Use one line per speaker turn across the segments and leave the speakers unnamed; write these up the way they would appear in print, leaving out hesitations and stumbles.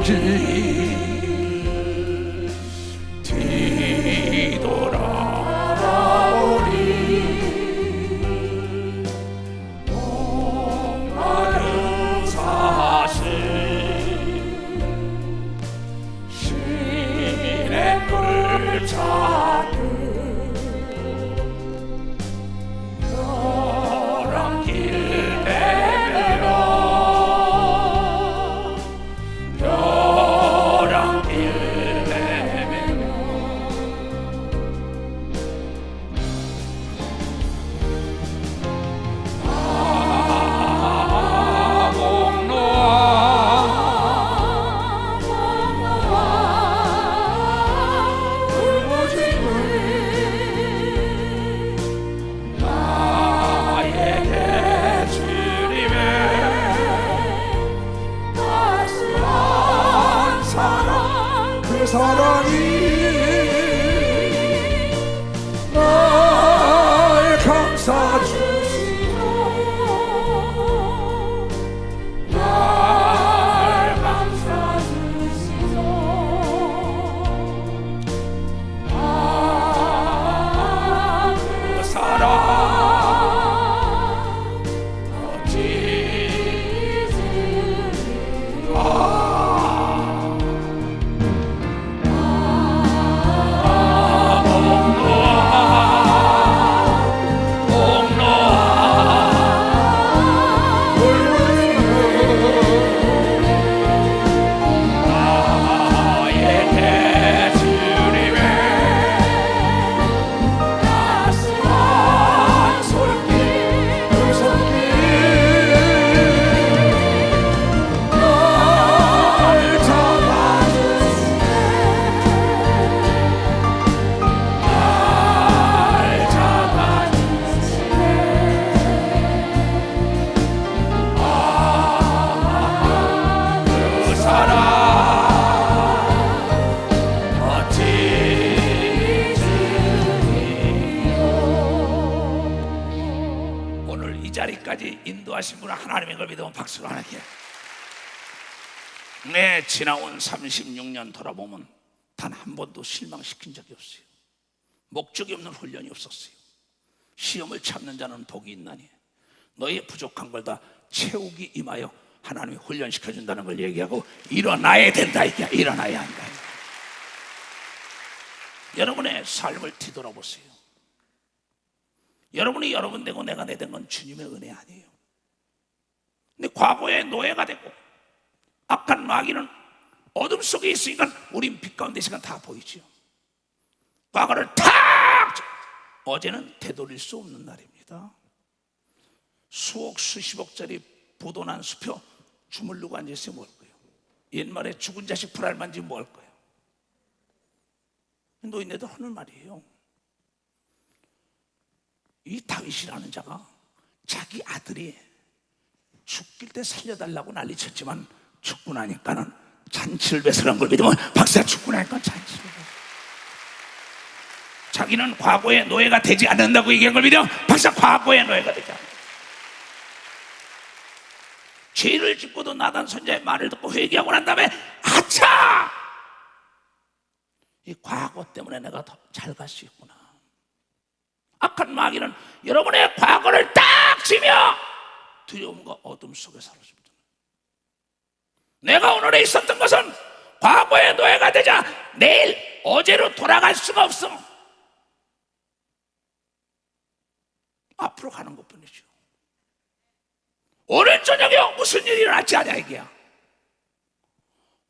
성지 뒤돌아보니 목마른 사슬 신의 꿀 찾듯 너랑 길 내밀어 너랑 길 내밀어 그 사랑이 날 감싸주시고 날 감싸주시고 그 사랑 자리까지 인도하신 분은 하나님인 걸 믿으면 박수를 하나님께. 네, 지나온 36년 돌아보면 단 한 번도 실망시킨 적이 없어요. 목적이 없는 훈련이 없었어요. 시험을 참는 자는 복이 있나니 너의 부족한 걸 다 채우기 임하여 하나님이 훈련시켜준다는 걸 얘기하고 일어나야 된다. 이게 일어나야 한다. 여러분의 삶을 뒤돌아보세요. 여러분이 여러분 되고 내가 내 된 건 주님의 은혜 아니에요. 근데 과거의 노예가 되고 악한 마귀는 어둠 속에 있으니까 우린 빛 가운데 있으니까 다 보이죠. 과거를 탁! 어제는 되돌릴 수 없는 날입니다. 수억 수십억짜리 보도난 수표 주물르고 앉아있으면 뭘 거예요? 옛말에 죽은 자식 불알 만지면 뭘 거예요? 노인네도 하는 말이에요. 이 다윗이라는 자가 자기 아들이 죽길 때 살려달라고 난리쳤지만 죽고 나니까는 잔치를 베풀한 걸 믿으면 박사 죽고 나니까 잔치를 베풀어. 자기는 과거의 노예가 되지 않는다고 얘기한 걸 믿으면 박사 과거의 노예가 되지 않는다. 죄를 짓고도 나단 선자의 말을 듣고 회개하고 난 다음에 아차! 이 과거 때문에 내가 더 잘 갈 수 있구나. 악한 마귀는 여러분의 과거를 딱 치며 두려움과 어둠 속에 사로잡습니다. 내가 오늘에 있었던 것은 과거의 노예가 되자 내일 어제로 돌아갈 수가 없어. 앞으로 가는 것뿐이죠. 오늘 저녁에 무슨 일이 일어났지 않냐 이게야.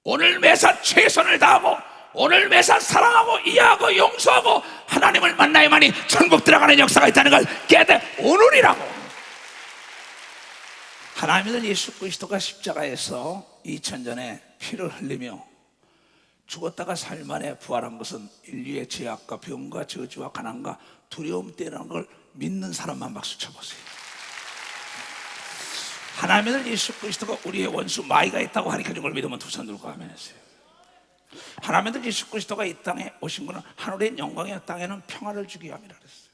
오늘 매사 최선을 다하고 오늘 매사 사랑하고 이해하고 용서하고 하나님을 만나야만이 천국 들어가는 역사가 있다는 걸 깨닫 오늘이라고. 하나님은 예수 그리스도가 십자가에서 2000전에 피를 흘리며 죽었다가 살만에 부활한 것은 인류의 죄악과 병과 저주와 가난과 두려움 때라는 걸 믿는 사람만 박수 쳐보세요. 하나님은 예수 그리스도가 우리의 원수 마귀가 있다고 하니까 이걸 믿으면 두 손 들고 아멘 하세요. 하나님은 예수 그리스도가 이 땅에 오신 것은 하늘의 영광의 땅에는 평화를 주기 위함이라 그랬어요.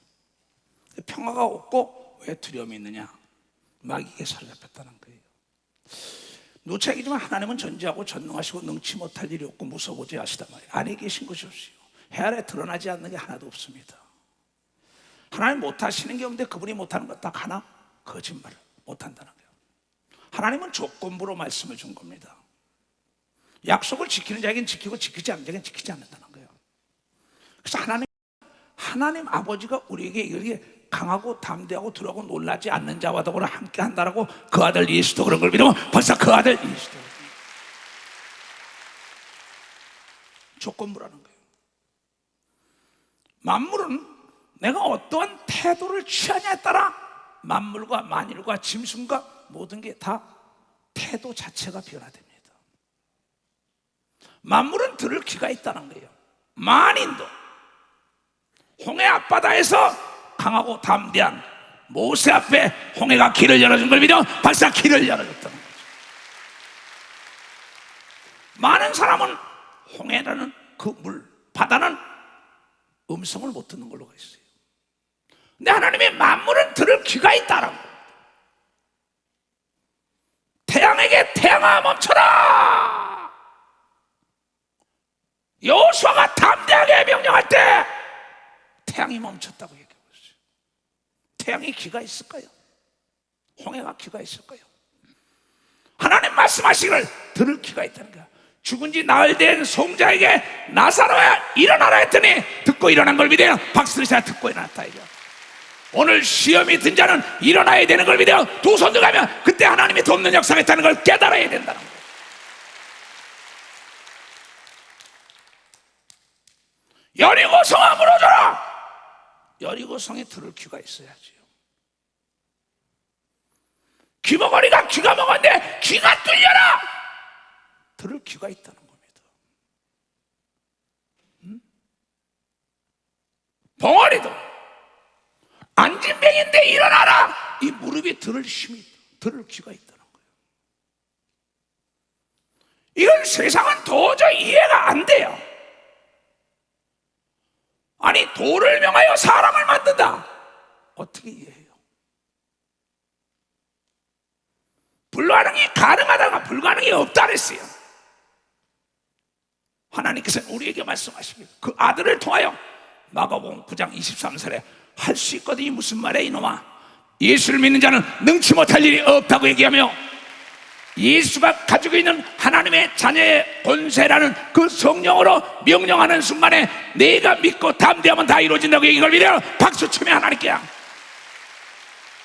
평화가 없고 왜 두려움이 있느냐? 마귀에게 사로잡혔다는 거예요. 누차 얘기지만 하나님은 전지하고 전능하시고 능치 못할 일이 없고 무서워지 하시단 말이에요. 안에 계신 것이 없어요. 해 아래 드러나지 않는 게 하나도 없습니다. 하나님 못하시는 게 없는데 그분이 못하는 것 딱 하나? 거짓말을 못한다는 거예요. 하나님은 조건부로 말씀을 준 겁니다. 약속을 지키는 자에겐 지키고 지키지 않는 자에겐 지키지 않는다는 거예요. 그래서 하나님 아버지가 우리에게 이렇게 강하고 담대하고 두려고 놀라지 않는 자와 더불어 함께 한다라고 그 아들 예수도 그런 걸 믿으면 벌써 그 아들 예수도 조건부라는 거예요. 만물은 내가 어떠한 태도를 취하냐에 따라 만물과 만일과 짐승과 모든 게 다 태도 자체가 변화됩니다. 만물은 들을 귀가 있다는 거예요. 만인도 홍해 앞바다에서 강하고 담대한 모세 앞에 홍해가 길을 열어준 걸 믿어 발사 길을 열어줬다는 거죠. 많은 사람은 홍해라는 그 물, 바다는 음성을 못 듣는 걸로 가 있어요. 근데 하나님의 만물은 들을 귀가 있다라고. 태양에게 태양아 멈춰라. 여호수아가 담대하게 명령할 때 태양이 멈췄다고 얘기하고 있어요. 태양이 귀가 있을까요? 홍해가 귀가 있을까요? 하나님 말씀하시기를 들을 귀가 있다는 거야. 죽은 지 나흘 된 송자에게 나사로야 일어나라 했더니 듣고 일어난 걸 믿어요. 박수를 쳐 듣고 일어났다 이거. 오늘 시험이 든 자는 일어나야 되는 걸 믿어요. 두 손 들어가면 그때 하나님이 돕는 역사가 있다는 걸 깨달아야 된다는 거예요. 여리고성아 무너져라. 여리고성에 들을 귀가 있어야지요. 귀머거리가 귀가 먹었는데 귀가 뚫려라. 들을 귀가 있다는 겁니다. 벙어리도 안진뱅인데 일어나라. 이 무릎이 들을 힘이 들을 귀가 있다는 거예요. 이건 세상은 도저히 이해가 안 돼요. 아니 돌을 명하여 사람을 만든다. 어떻게 이해해요? 불가능이 가능하다가 불가능이 없다 그랬어요. 하나님께서는 우리에게 말씀하십니다. 그 아들을 통하여 마가복음 9장 23절에 할 수 있거든이 무슨 말이야 이놈아. 예수를 믿는 자는 능치 못할 일이 없다고 얘기하며 예수가 가지고 있는 하나님의 자녀의 권세라는 그 성령으로 명령하는 순간에 내가 믿고 담대하면 다 이루어진다고 얘기를 믿어요. 박수 치며 하나님께.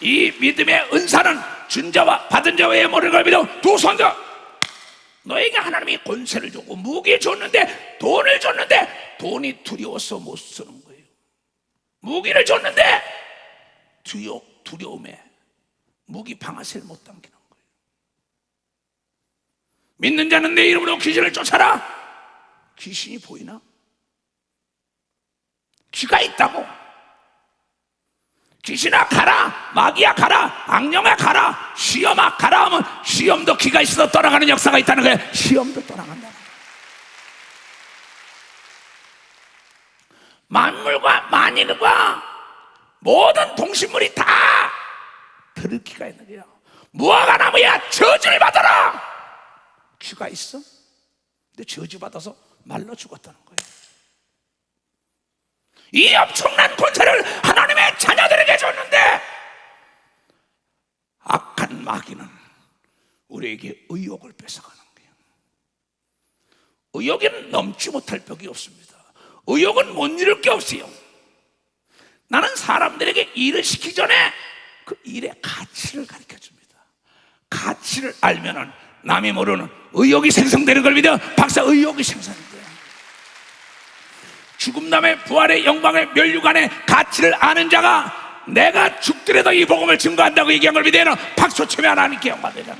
이 믿음의 은사는 준 자와 받은 자 외에 모르는 걸 믿어. 두 손 들어. 너에게 하나님이 권세를 주고 무기 줬는데 돈을 줬는데 돈이 두려워서 못 쓰는 거예요. 무기를 줬는데 두려움에 무기 방아쇠를 못 당기는 거예요. 믿는 자는 내 이름으로 귀신을 쫓아라. 귀신이 보이나? 귀가 있다고. 귀신아 가라, 마귀야 가라, 악령아 가라, 시험아 가라 하면 시험도 귀가 있어서 떠나가는 역사가 있다는 거예요. 시험도 떠나간다. 만물과 만인과 모든 동식물이 다 들을 귀가 있는 거예요. 무화과 나무야 저주를 받아라. 귀가 있어? 근데 저주받아서 말라 죽었다는 거예요. 이 엄청난 권세를 하나님의 자녀들에게 줬는데 악한 마귀는 우리에게 의욕을 뺏어가는 거예요. 의욕에는 넘지 못할 벽이 없습니다. 의욕은 못 이룰 게 없어요. 나는 사람들에게 일을 시키기 전에 그 일의 가치를 가르쳐줍니다. 가치를 알면은 남이 모르는 의욕이 생성되는 걸 믿어. 박사 의욕이 생성돼요. 죽음 다음에 부활의 영광의 멸류관의 가치를 아는 자가 내가 죽더라도 이 복음을 증거한다고 얘기한 걸 믿어요. 박수 치며 하나님께 영광 되잖아.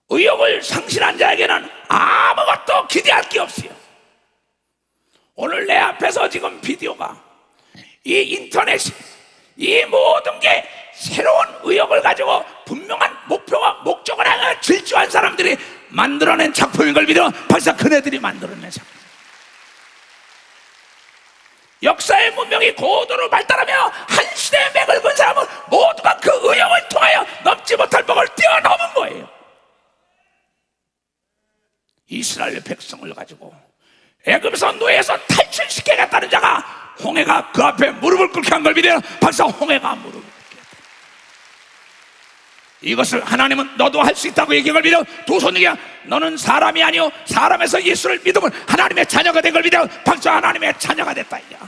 의욕을 상실한 자에게는 아무것도 기대할 게 없어요. 오늘 내 앞에서 지금 비디오가 이 인터넷이 이 모든 게 새로운 의욕을 가지고 분명한 목표와 목적을 향해 질주한 사람들이 만들어낸 작품인 걸 믿어. 벌써 그네들이 만들어낸 작품. 역사의 문명이 고도로 발달하며 한 시대의 맥을 건 사람은 모두가 그 이스라엘 백성을 가지고 애굽에서 노예에서 탈출시키겠다는 자가 홍해가 그 앞에 무릎을 꿇게 한 걸 믿어요. 박사, 홍해가 무릎을 꿇게 했다. 이것을 하나님은 너도 할 수 있다고 얘기한 걸 믿어. 두 손이야. 너는 사람이 아니요 사람에서 예수를 믿으면 하나님의 자녀가 된 걸 믿어. 박사, 하나님의 자녀가 됐다 이야.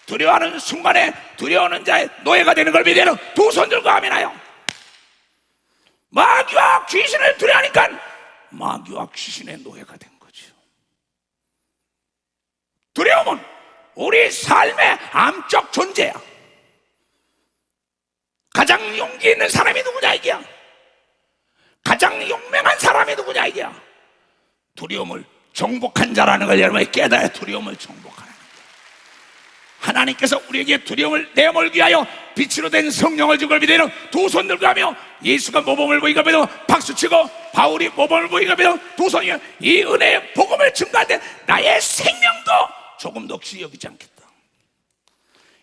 두려워하는 순간에 두려워하는 자의 노예가 되는 걸 믿어요. 두 손 들고 아멘하여. 마귀와 귀신을 두려워하니까 마귀와 귀신의 노예가 된 거죠. 두려움은 우리 삶의 암적 존재야. 가장 용기 있는 사람이 누구냐 이게야. 가장 용맹한 사람이 누구냐 이게야. 두려움을 정복한 자라는 걸 여러분이 깨달아야 두려움을 정복하는 거야. 하나님께서 우리에게 두려움을 내몰기 위하여 빛으로 된 성령을 준 걸 믿어요. 두 손 들고 하며 예수가 모범을 보이가 믿어 박수치고 바울이 모범을 보이가 믿어 두 손이 이 은혜의 복음을 증거할 때 나의 생명도 조금도 없이 여기지 않겠다.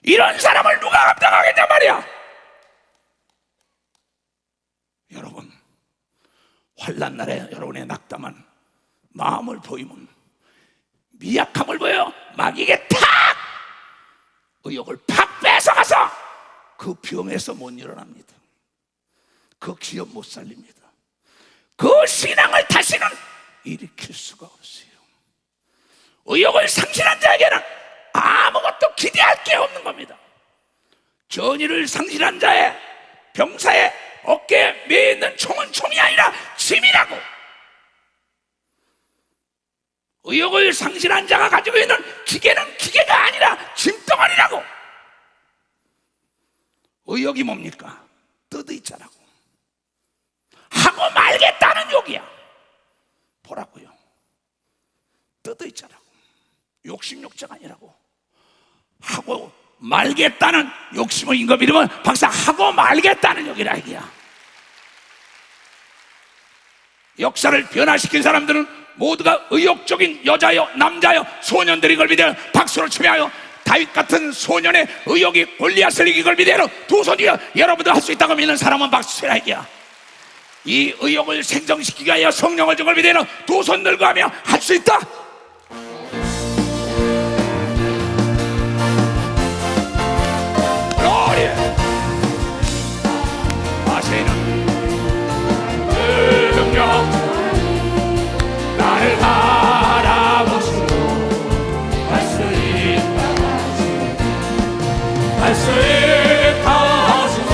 이런 사람을 누가 감당하겠냐 말이야. 여러분, 환난 날에 여러분의 낙담한 마음을 보이면 미약함을 보여 마귀에게 탁 의욕을 팍 뺏어가서 그 병에서 못 일어납니다. 그 기업 못 살립니다. 그 신앙을 다시는 일으킬 수가 없어요. 의욕을 상실한 자에게는 아무것도 기대할 게 없는 겁니다. 전의를 상실한 자의 병사의 어깨에 매있는 총은 총이 아니라 짐이라고. 의욕을 상실한 자가 가지고 있는 기계는 기계가 아니라 짐덩어리라고. 의욕이 뭡니까? 뜨드있자라고. 하고 말겠다는 욕이야. 보라고요. 뜨드있자라고. 욕심욕자가 아니라고. 하고 말겠다는 욕심을 인거 믿으면 박사 하고 말겠다는 욕이라 이게야. 역사를 변화시킨 사람들은 모두가 의욕적인 여자여 남자여 소년들이 걸 믿어요. 박수로 치며하여 다윗 같은 소년의 의욕이 골리앗을 이긴 걸 믿어요. 두 손이여. 여러분도 할 수 있다고 믿는 사람은 박수 치라 이게야. 이 의욕을 생성시키기 위하여 성령을 준 걸 믿어요. 두 손 들고 하며 할 수 있다. 나를 바라보시고 할 수 있다 할 수 있다 하시고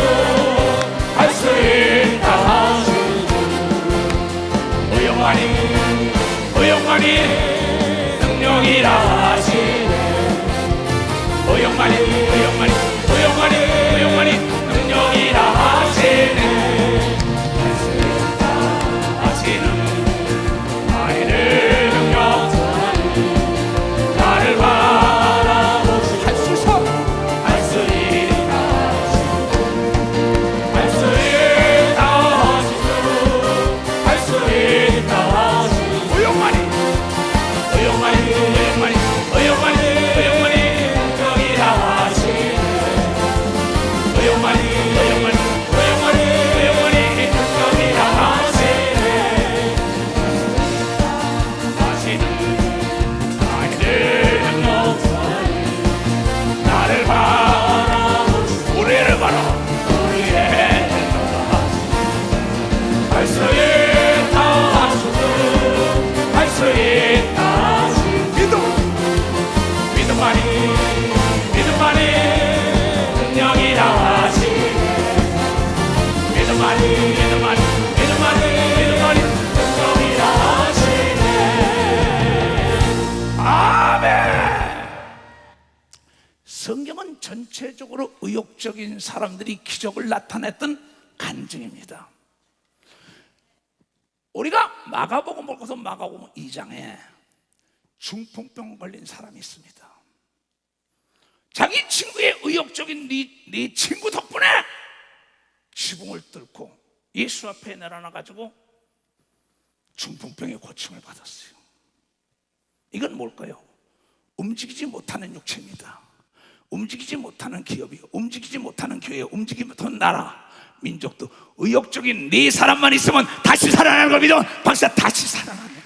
할 수 있다 하시고 의용만이 능력이라 하시네. 의용만이 능력이라 하시네. 성경은 전체적으로 의욕적인 사람들이 기적을 나타냈던 간증입니다. 우리가 마가복음 보고서 마가복음 2장에 중풍병 걸린 사람이 있습니다. 자기 친구의 의욕적인 네 친구 덕분에 지붕을 뚫고 예수 앞에 내려놔가지고 중풍병의 고침을 받았어요. 이건 뭘까요? 움직이지 못하는 육체입니다. 움직이지 못하는 기업이요, 움직이지 못하는 교회, 움직이지 못하는 나라, 민족도 의욕적인 네 사람만 있으면 다시 살아나는 걸 믿어. 박사, 다시 살아나는 거예요.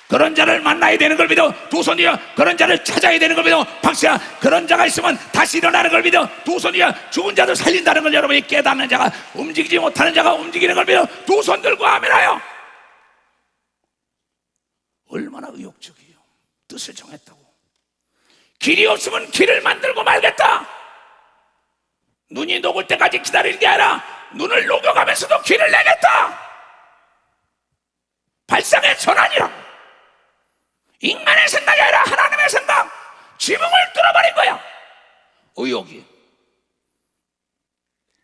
그런 자를 만나야 되는 걸 믿어. 두 손이여. 그런 자를 찾아야 되는 걸 믿어. 박사, 그런 자가 있으면 다시 일어나는 걸 믿어. 두 손이여. 죽은 자도 살린다는 걸 여러분이 깨닫는 자가, 움직이지 못하는 자가 움직이는 걸 믿어. 두 손 들고 아멘하여. 얼마나 의욕적이에요. 뜻을 정했다고. 길이 없으면 길을 만들고 말겠다. 눈이 녹을 때까지 기다리는 게 아니라 눈을 녹여가면서도 길을 내겠다. 발상의 전환이라고. 인간의 생각이 아니라 하나님의 생각, 지붕을 뚫어버린 거야. 의욕이.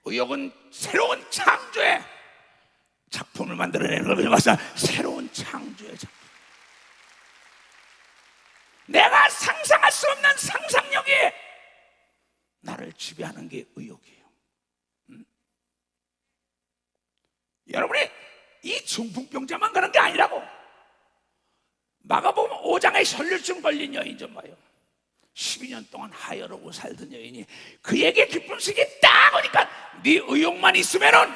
의욕은 새로운 창조의 작품을 만들어내는 걸 봐서 새로운 창조의 작품. 내가 상상할 수 없는 상상력이 나를 지배하는 게 의욕이에요. 여러분이 이 중풍병자만 그런 게 아니라고. 마가복음 5장에 혈류증 걸린 여인 좀 봐요. 12년 동안 하혈하고 살던 여인이 그에게 기쁨식이 딱 오니까 네 의욕만 있으면은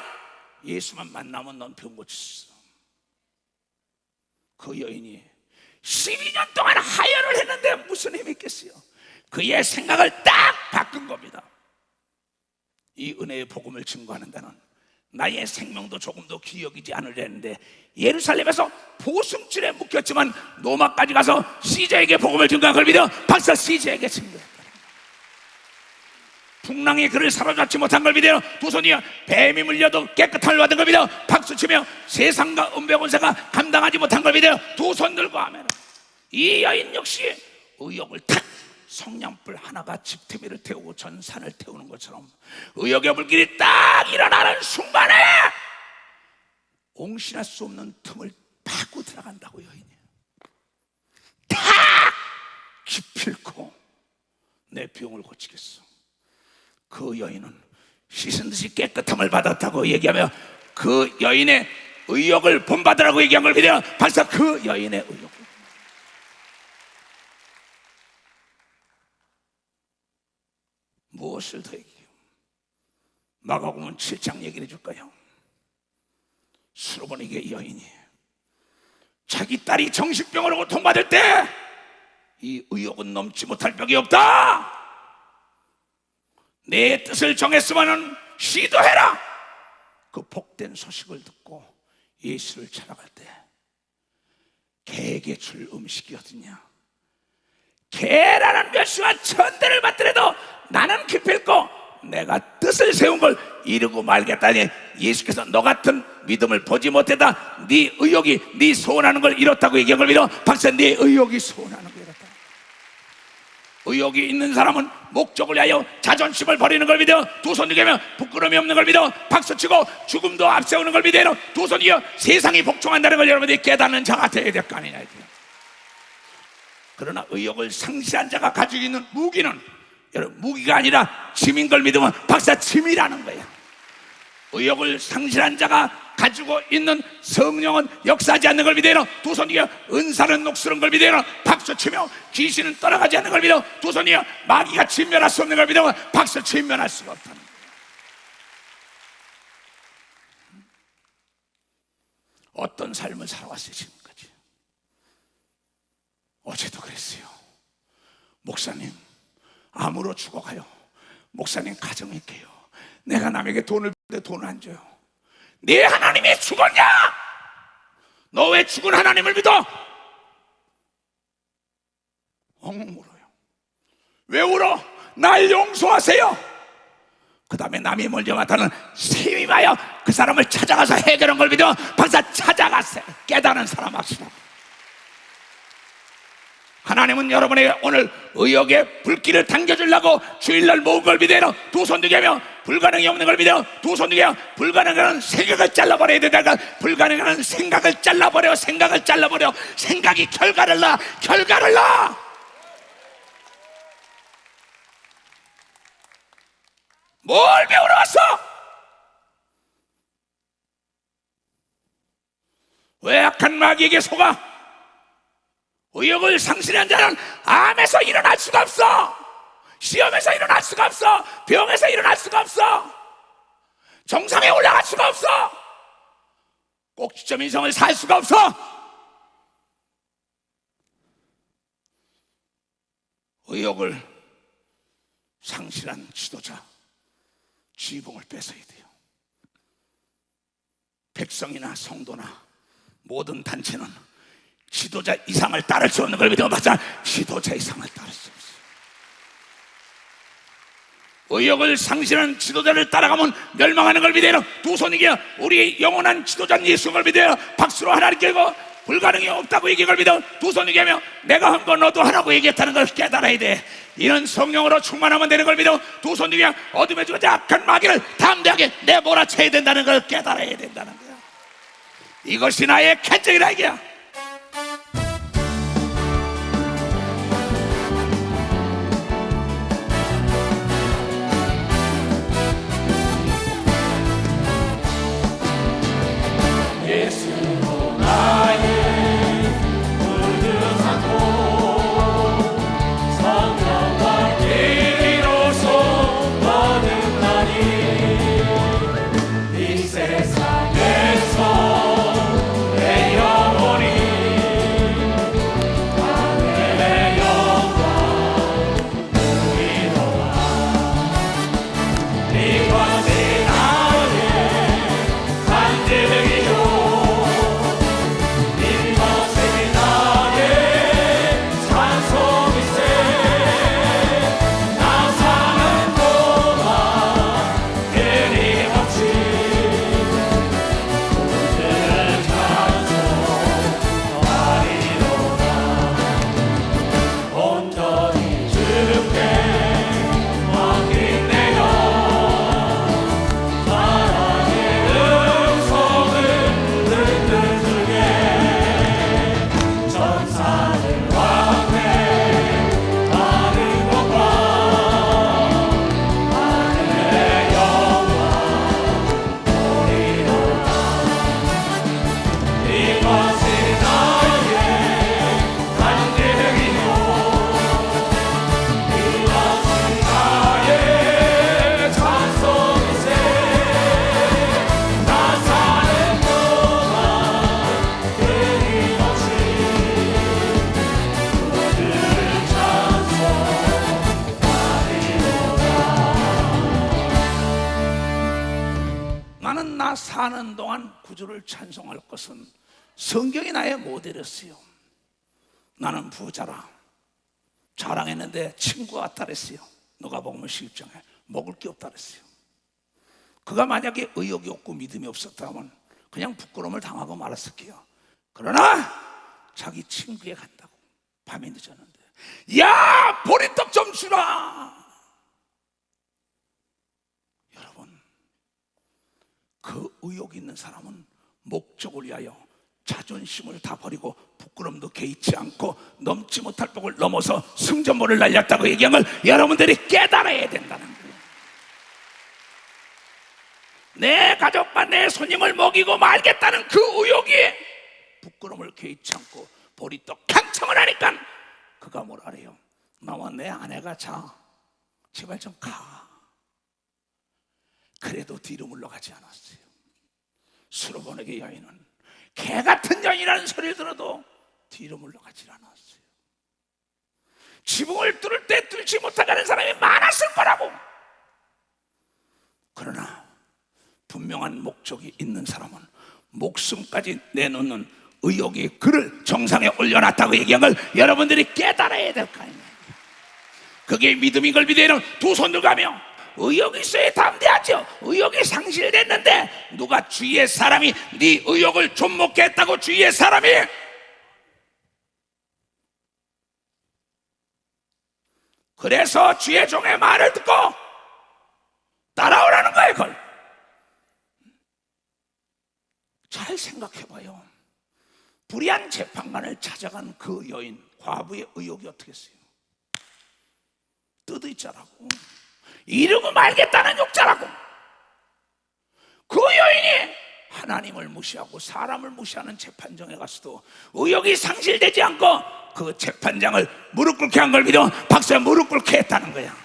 예수만 만나면 넌 병 고쳤어. 그 여인이 12년 동안 하혈을 했는데 무슨 힘이 있겠어요? 그의 생각을 딱 바꾼 겁니다. 이 은혜의 복음을 증거하는 데는 나의 생명도 조금도 기억이지 않으려는데 예루살렘에서 보승줄에 묶였지만 로마까지 가서 시저에게 복음을 증거한 걸 믿어. 박사, 시저에게 증거했다. 풍랑이 그를 사로잡지 못한 걸 믿어. 두 손이여. 뱀이 물려도 깨끗함을 받은 걸 믿어. 박수치며 세상과 은배곤세가 감당하지 못한 걸 믿어. 두 손 들고 아멘. 이 여인 역시 의욕을 탁, 성냥불 하나가 집태미를 태우고 전 산을 태우는 것처럼 의욕의 불길이 딱 일어나는 순간에 옹신할 수 없는 틈을 파고 들어간다고. 여인이 탁 기필코 내 병을 고치겠어. 그 여인은 씻은 듯이 깨끗함을 받았다고 얘기하며 그 여인의 의욕을 본받으라고 얘기한 걸 믿어요. 벌써 그 여인의 의욕. 무엇을 더 얘기해요? 마가복음 7장 얘기를 해줄까요? 수로보니게 여인이 자기 딸이 정신병으로 고통받을 때 이 의욕은 넘지 못할 벽이 없다. 내 뜻을 정했으면 시도해라. 그 복된 소식을 듣고 예수를 찾아갈 때 개에게 줄 음식이 어딨냐? 개라는 멸시와 천대를 받더라도 나는 기필코 내가 뜻을 세운 걸 이루고 말겠다니. 예수께서 너 같은 믿음을 보지 못했다. 네 의욕이 네 소원하는 걸 이뤘다고 얘기한 걸 믿어. 박사, 네 의욕이 소원하는 걸 이뤘다. 의욕이 있는 사람은 목적을 위하여 자존심을 버리는 걸 믿어. 두 손 들며 부끄러움이 없는 걸 믿어. 박수치고 죽음도 앞세우는 걸 믿어. 두 손이여. 세상이 복종한다는 걸 여러분들이 깨닫는 자가 되어야 될 거 아니냐. 그러나 의욕을 상실한 자가 가지고 있는 무기는, 여러분, 무기가 아니라 짐인 걸 믿으면 박사, 짐이라는 거야. 의욕을 상실한 자가 가지고 있는 성령은 역사하지 않는 걸 믿어요. 두 손이여. 은사는 녹슬은 걸 믿어요. 박수치며 귀신은 떠나가지 않는 걸 믿어. 두 손이여. 마귀가 진멸할 수 없는 걸 믿어. 박수, 진멸할 수가 없다는 거야. 어떤 삶을 살아왔어요 지금까지? 어제도 그랬어요. 목사님 암으로 죽어가요. 목사님 가정이 깨요. 내가 남에게 돈을 빌는데 돈을 안 줘요. 네 하나님이 죽었냐? 너 왜 죽은 하나님을 믿어? 엉엉 울어요. 왜 울어? 날 용서하세요. 그 다음에 남이 먼저 맡아는 세임하여 그 사람을 찾아가서 해결한 걸 믿어. 박사, 찾아가세요. 깨달은 사람 합시다. 하나님은 여러분에게 오늘 의욕의 불길을 당겨주려고 주일날 모은 걸 믿어요. 두 손 두개 하며 불가능이 없는 걸 믿어. 두 손 두개 하며 불가능한 생각을 잘라버려야 된다. 불가능한 생각을 잘라버려. 생각을 잘라버려. 생각이 결과를 낳아. 결과를 낳아. 뭘 배우러 왔어? 왜 악한 마귀에게 속아? 의욕을 상실한 자는 암에서 일어날 수가 없어. 시험에서 일어날 수가 없어. 병에서 일어날 수가 없어. 정상에 올라갈 수가 없어. 꼭지점 인생을 살 수가 없어. 의욕을 상실한 지도자, 지붕을 뺏어야 돼요. 백성이나 성도나 모든 단체는 지도자 이상을 따를 수 없는 걸 믿어 봤자 지도자 이상을 따를 수 없어요. 의욕을 상실한 지도자를 따라가면 멸망하는 걸 믿어요. 두 손 이겨 우리 영원한 지도자 예수를 믿어요. 박수로 하나님께 고 불가능이 없다고 얘기할 걸 믿어 두 손 이겨며 내가 한 거 너도 하라고 얘기했다는 걸 깨달아야 돼. 이런 성령으로 충만하면 되는 걸 믿어 두 손 이겨 어둠에 죽은 악한 마귀를 담대하게 내몰아쳐야 된다는 걸 깨달아야 된다는 거야. 이것이 나의 간증이라 이게야. 나는 나 사는 동안 구주를 찬송할 것은 성경이 나의 모델이었어요. 나는 부자라 자랑했는데 친구가 왔다 그랬어요. 너가 복음을 시집장에 먹을 게 없다 그랬어요. 그가 만약에 의욕이 없고 믿음이 없었다면 그냥 부끄러움을 당하고 말았을게요. 그러나 자기 친구에 간다고 밤이 늦었는데 야 보리떡 좀 주라. 여러분 그 의욕이 있는 사람은 목적을 위하여 자존심을 다 버리고 부끄럼도 개의치 않고 넘지 못할 복을 넘어서 승전보를 날렸다고 얘기한 걸 여러분들이 깨달아야 된다는 거예요. 내 가족과 내 손님을 먹이고 말겠다는 그 의욕이 부끄럼을 개의치 않고 보리떡 강청을 하니까 그가 뭐라 그래요? 나와 내 아내가 자 제발 좀 가. 그래도 뒤로 물러가지 않았어요. 수로보내게 여인은 개 같은 여인이라는 소리를 들어도 뒤로 물러가지 않았어요. 지붕을 뚫을 때 뚫지 못하는 사람이 많았을 거라고. 그러나 분명한 목적이 있는 사람은 목숨까지 내놓는 의욕이 그를 정상에 올려놨다고 얘기한 걸 여러분들이 깨달아야 될 거 아니에요. 그게 믿음인 걸 믿어야 두 손 들가며 의욕이 있어야 담대하죠. 의욕이 상실됐는데 누가 주위의 사람이 네 의욕을 좀먹게 했다고 주위의 사람이 그래서 주의 종의 말을 듣고 따라오라는 거예요. 그걸 잘 생각해봐요. 불의한 재판관을 찾아간 그 여인 과부의 의욕이 어떻게 했어요? 뜯어있자라고 이러고 말겠다는 욕자라고. 그 여인이 하나님을 무시하고 사람을 무시하는 재판정에 가서도 의욕이 상실되지 않고 그 재판장을 무릎 꿇게 한 걸 믿어 박수에 무릎 꿇게 했다는 거야.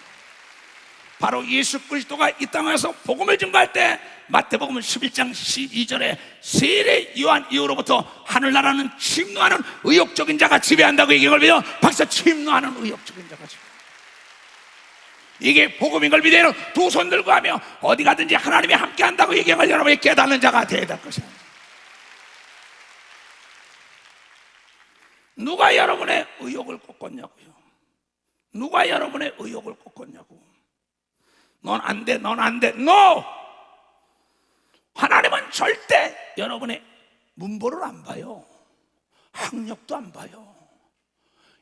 바로 예수 그리스도가 이 땅에서 복음을 증거할 때 마태복음 11장 12절에 세례 요한 이후로부터 하늘나라는 침노하는 의욕적인 자가 지배한다고 얘기한 걸 믿어. 박사, 침노하는 의욕적인 자가 지배. 이게 복음인 걸 믿어요. 두 손 들고 하며 어디 가든지 하나님이 함께 한다고 얘기한 걸 여러분이 깨닫는 자가 되어야 될 것이야. 누가 여러분의 의욕을 꺾었냐고요? 누가 여러분의 의욕을 꺾었냐고? 넌 안 돼, 넌 안 돼. NO! 하나님은 절대 여러분의 문보를 안 봐요. 학력도 안 봐요.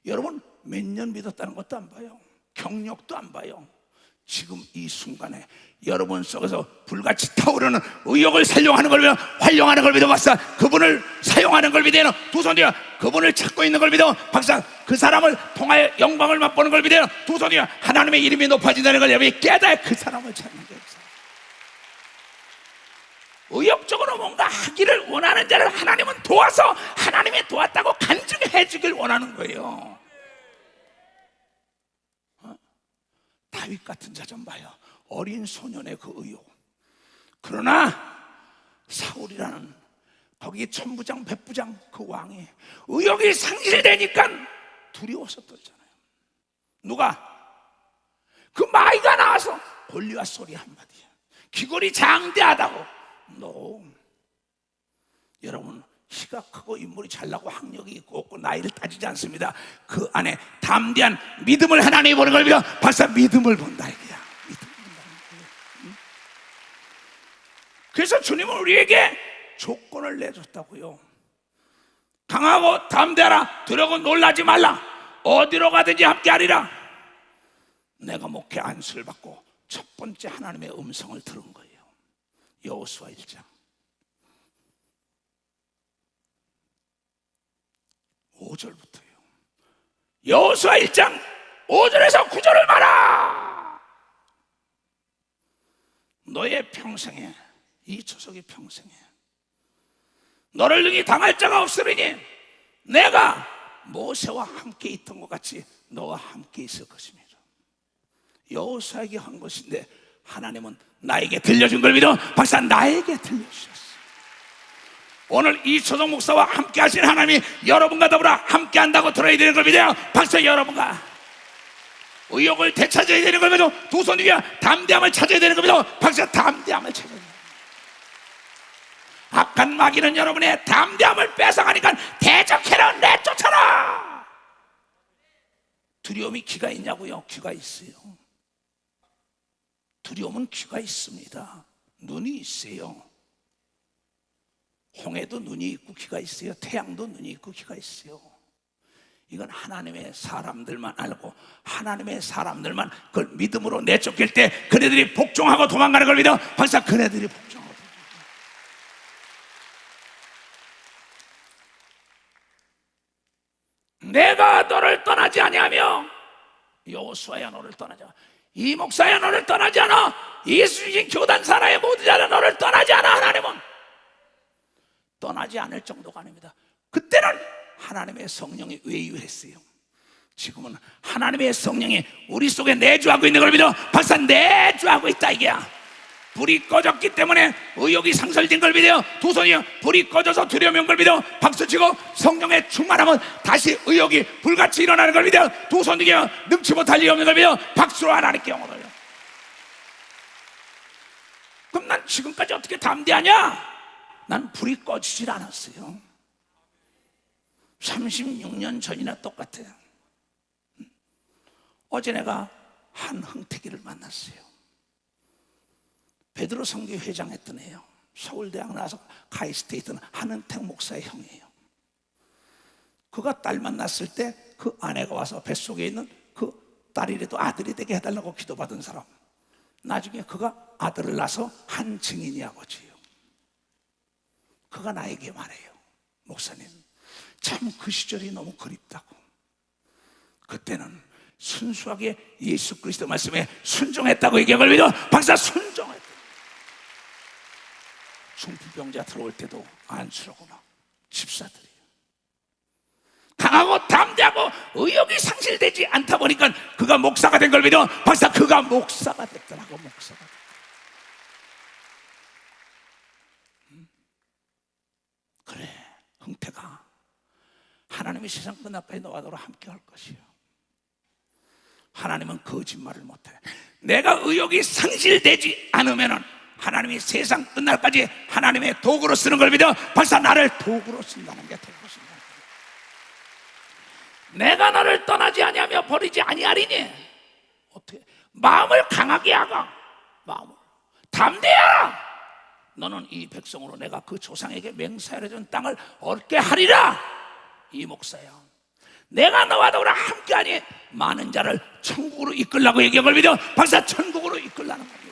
여러분 몇 년 믿었다는 것도 안 봐요. 경력도 안 봐요. 지금 이 순간에 여러분 속에서 불같이 타오르는 의욕을 사용하는 걸 믿어. 활용하는 걸 믿어. 박사, 그분을 사용하는 걸 믿어요. 두 손이요. 그분을 찾고 있는 걸 믿어. 박사, 그 사람을 통하여 영광을 맛보는 걸 믿어요. 두 손이요. 하나님의 이름이 높아진다는 걸 여러분이 깨달아 그 사람을 찾는 거예요. 의욕적으로 뭔가 하기를 원하는 자를 하나님은 도와서 하나님이 도왔다고 간증해 주길 원하는 거예요. 다윗 같은 자 좀 봐요. 어린 소년의 그 의욕. 그러나 사울이라는 거기 천부장 백부장 그 왕이 의욕이 상실되니까 두려웠었잖아요. 누가? 그 마이가 나와서 골리앗 소리 한마디야. 귀걸이 장대하다고. 여러분, 키가 크고 인물이 잘나고 학력이 있고 없고 나이를 따지지 않습니다. 그 안에 담대한 믿음을 하나님이 보는 걸 믿어. 박사, 믿음을 본다 이거야. 믿음을 본다는 거예요. 그래서 주님은 우리에게 조건을 내줬다고요. 강하고 담대하라. 두려워 놀라지 말라. 어디로 가든지 함께하리라. 내가 목회 안수를 받고 첫 번째 하나님의 음성을 들은 거예요. 여호수아 1장 5절부터요. 여호수아 1장 5절에서 9절을 봐라. 너의 평생에, 이 초석의 평생에 너를 능히 당할 자가 없으리니 내가 모세와 함께 있던 것 같이 너와 함께 있을 것입니다. 여호수아에게 한 것인데 하나님은 나에게 들려준 걸 믿어. 박사, 나에게 들려주셨어. 오늘 이 초성 목사와 함께 하신 하나님이 여러분과 더불어 함께 한다고 들어야 되는 걸 믿어요. 박사, 여러분과 의욕을 되찾아야 되는 걸 믿어. 두 손 위에 담대함을 찾아야 되는 걸 믿어. 박사, 담대함을 찾아야 돼요. 악한 마귀는 여러분의 담대함을 뺏어가니까 대적해라, 내쫓아라. 두려움이 귀가 있냐고요? 귀가 있어요. 두려움은 귀가 있습니다. 눈이 있어요. 홍해도 눈이 있고 귀가 있어요. 태양도 눈이 있고 귀가 있어요. 이건 하나님의 사람들만 알고 하나님의 사람들만 그걸 믿음으로 내쫓길 때 그네들이 복종하고 도망가는 걸 믿어. 벌써 그네들이 복종하고 내가 너를 떠나지 아니하며 여호수아야 너를 떠나지 않아. 이 목사야 너를 떠나지 않아. 예수님 교단 산하의 모든 자는 너를 떠나지 않아. 하나님은 떠나지 않을 정도가 아닙니다. 그때는 하나님의 성령이 외유했어요. 지금은 하나님의 성령이 우리 속에 내주하고 있는 걸 믿어. 박사, 내주하고 있다 이게야. 불이 꺼졌기 때문에 의욕이 상설된 걸 믿어요. 두 손이요. 불이 꺼져서 두려움이 온 걸 믿어. 박수치고 성령의 충만하면 다시 의욕이 불같이 일어나는 걸 믿어요. 두 손이요. 능치 못할 리 없는 걸 믿어. 박수로 하나님께 영원해요. 그럼 난 지금까지 어떻게 담대하냐? 난 불이 꺼지질 않았어요. 36년 전이나 똑같아요. 어제 내가 한흥택이를 만났어요. 베드로 선교 회장했던 애요. 서울대학 나와서 가이스트에 있던 한흥택 목사의 형이에요. 그가 딸 만났을 때 그 아내가 와서 뱃속에 있는 그 딸이라도 아들이 되게 해달라고 기도받은 사람. 나중에 그가 아들을 낳아서 한 증인이 아버지예요. 그가 나에게 말해요. 목사님, 참 그 시절이 너무 그립다고. 그때는 순수하게 예수 그리스도 말씀에 순종했다고 얘기한 걸 믿어. 박사, 순종했다. 중풍병자 들어올 때도 안수라고 막 집사들이. 강하고 담대하고 의욕이 상실되지 않다 보니까 그가 목사가 된 걸 믿어. 박사, 그가 목사가 됐더라고. 목사가. 그래, 흥태가 하나님이 세상 끝날까지 너와 너로 함께 할 것이요. 하나님은 거짓말을 못해. 내가 의욕이 상실되지 않으면은 하나님이 세상 끝날까지 하나님의 도구로 쓰는 걸 믿어. 박사, 나를 도구로 쓴다는 게 도구로 쓴다는 거야. 내가 너를 떠나지 아니하며 버리지 아니하리니. 어떻게? 마음을 강하게 하가. 마음을 담대하라. 너는 이 백성으로 내가 그 조상에게 맹세하여 준 땅을 얻게 하리라. 이 목사야. 내가 너와 더불어 함께하니 많은 자를 천국으로 이끌라고 얘기한 걸 믿어. 박사, 천국으로 이끌라는 겁니다.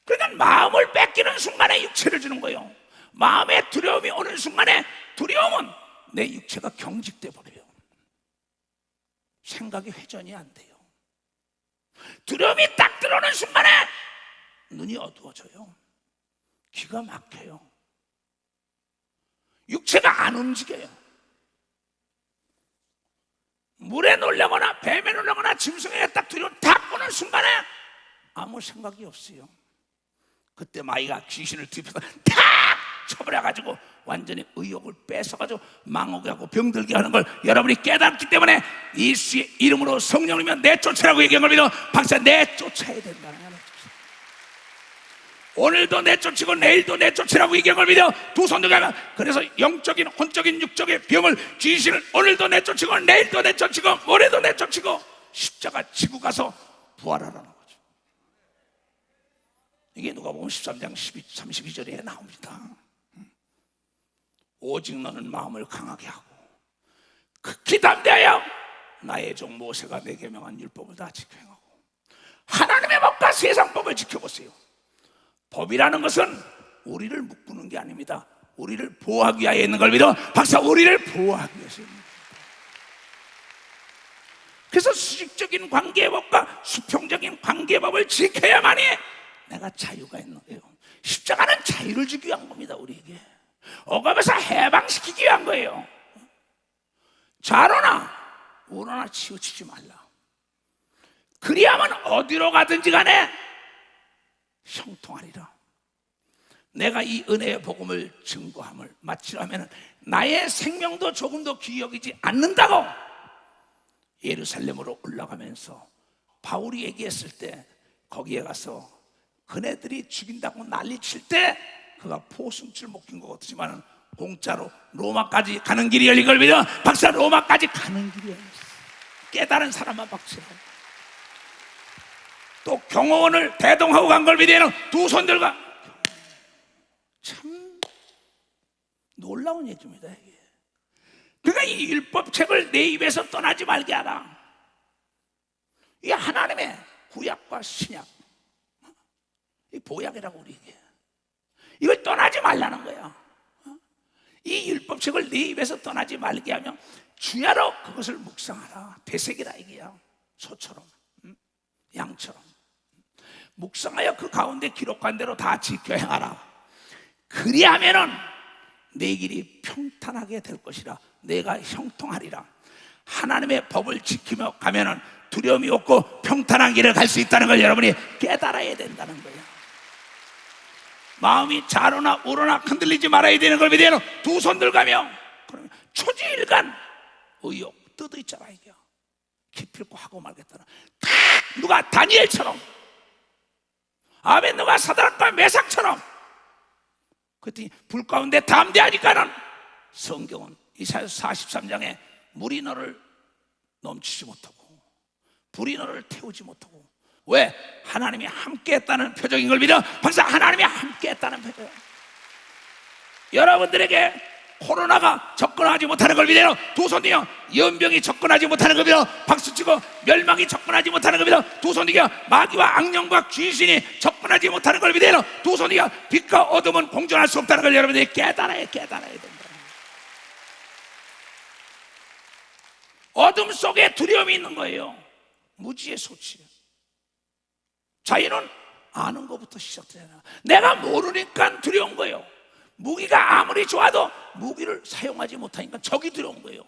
그러니까 마음을 뺏기는 순간에 육체를 주는 거예요. 마음에 두려움이 오는 순간에 두려움은 내 육체가 경직돼 버려요. 생각이 회전이 안 돼요. 두려움이 딱 들어오는 순간에 눈이 어두워져요. 기가 막혀요. 육체가 안 움직여요. 물에 놀려거나 뱀에 놀려거나 짐승에게 딱 두려움 딱 오는 순간에 아무 생각이 없어요. 그때 마이가 귀신을 뒤집어서 탁 쳐버려가지고 완전히 의욕을 뺏어가지고 망하게 하고 병들게 하는 걸 여러분이 깨닫기 때문에 예수의 이름으로 성령이면 내쫓으라고 얘기한 걸 믿어. 박사, 내쫓아야 된다는 거야. 오늘도 내쫓이고 내일도 내쫓으라고 얘기한 걸 믿어. 두 손 들고 가면, 그래서 영적인 혼적인 육적의 병을 귀신을 오늘도 내쫓이고 내일도 내쫓이고 모레도 내쫓이고 십자가 지고 가서 부활하라는 거죠. 이게 누가복음 13장 32절에 나옵니다. 오직 너는 마음을 강하게 하고 극히 담대하여 나의 종 모세가 내게 명한 율법을 다 지켜 행하고. 하나님의 법과 세상 법을 지켜보세요. 법이라는 것은 우리를 묶는 게 아닙니다. 우리를 보호하기 위하여 있는 걸 믿어. 박사, 우리를 보호하기 위해서 있는 겁니다. 그래서 수직적인 관계법과 수평적인 관계법을 지켜야만이 내가 자유가 있는 거예요. 십자가는 자유를 주기 위한 겁니다. 우리에게 억압에서 해방시키기 위한 거예요. 좌로나 우로나 치우치지 말라. 그리하면 어디로 가든지 간에 형통하리라. 내가 이 은혜의 복음을 증거함을 마치려면 나의 생명도 조금도 귀히 여기지 않는다고 예루살렘으로 올라가면서 바울이 얘기했을 때, 거기에 가서 그네들이 죽인다고 난리칠 때 그가 포승줄 못 낀 것 같지만 공짜로 로마까지 가는 길이 열린 걸 믿어. 박사, 로마까지 가는 길이 열렸어. 깨달은 사람만 박수라고. 또 경호원을 대동하고 간 걸 믿어요. 두 손 들고. 참 놀라운 얘기입니다. 이게. 그러니까 이 율법책을 내 입에서 떠나지 말게 하라. 이 하나님의 구약과 신약, 이 보약이라고 우리에게. 이걸 떠나지 말라는 거야. 이 율법책을 네 입에서 떠나지 말게 하면 주야로 그것을 묵상하라. 되새기라 이게야. 소처럼, 양처럼 묵상하여 그 가운데 기록한 대로 다 지켜 행하라. 그리하면은 내 길이 평탄하게 될 것이라. 내가 형통하리라. 하나님의 법을 지키며 가면은 두려움이 없고 평탄한 길을 갈 수 있다는 걸 여러분이 깨달아야 된다는 거예요. 마음이 좌로나 우로나 흔들리지 말아야 되는 걸 믿어요. 두 손 들가며 그러면 초지일간 의욕 뜯어 있잖아. 이게 기필코 하고 말겠다는, 딱 누가 다니엘처럼, 아멘, 누가 사드락과 메삭처럼 그랬더니 불 가운데 담대하니까는 성경은 이사야서 43장에 물이 너를 넘치지 못하고 불이 너를 태우지 못하고. 왜? 하나님이 함께 했다는 표적인 걸 믿어. 박사, 하나님이 함께 했다는 표적. 여러분들에게 코로나가 접근하지 못하는 걸 믿어요. 두 손이요. 연병이 접근하지 못하는 걸 믿어. 박수치고. 멸망이 접근하지 못하는 걸 믿어. 두 손이요. 마귀와 악령과 귀신이 접근하지 못하는 걸 믿어요. 두 손이요. 빛과 어둠은 공존할 수 없다는 걸 여러분들이 깨달아야 된다. 어둠 속에 두려움이 있는 거예요. 무지의 소치. 자유는 아는 것부터 시작되잖아. 내가 모르니까 두려운 거예요. 무기가 아무리 좋아도 무기를 사용하지 못하니까 적이 들어온 거예요.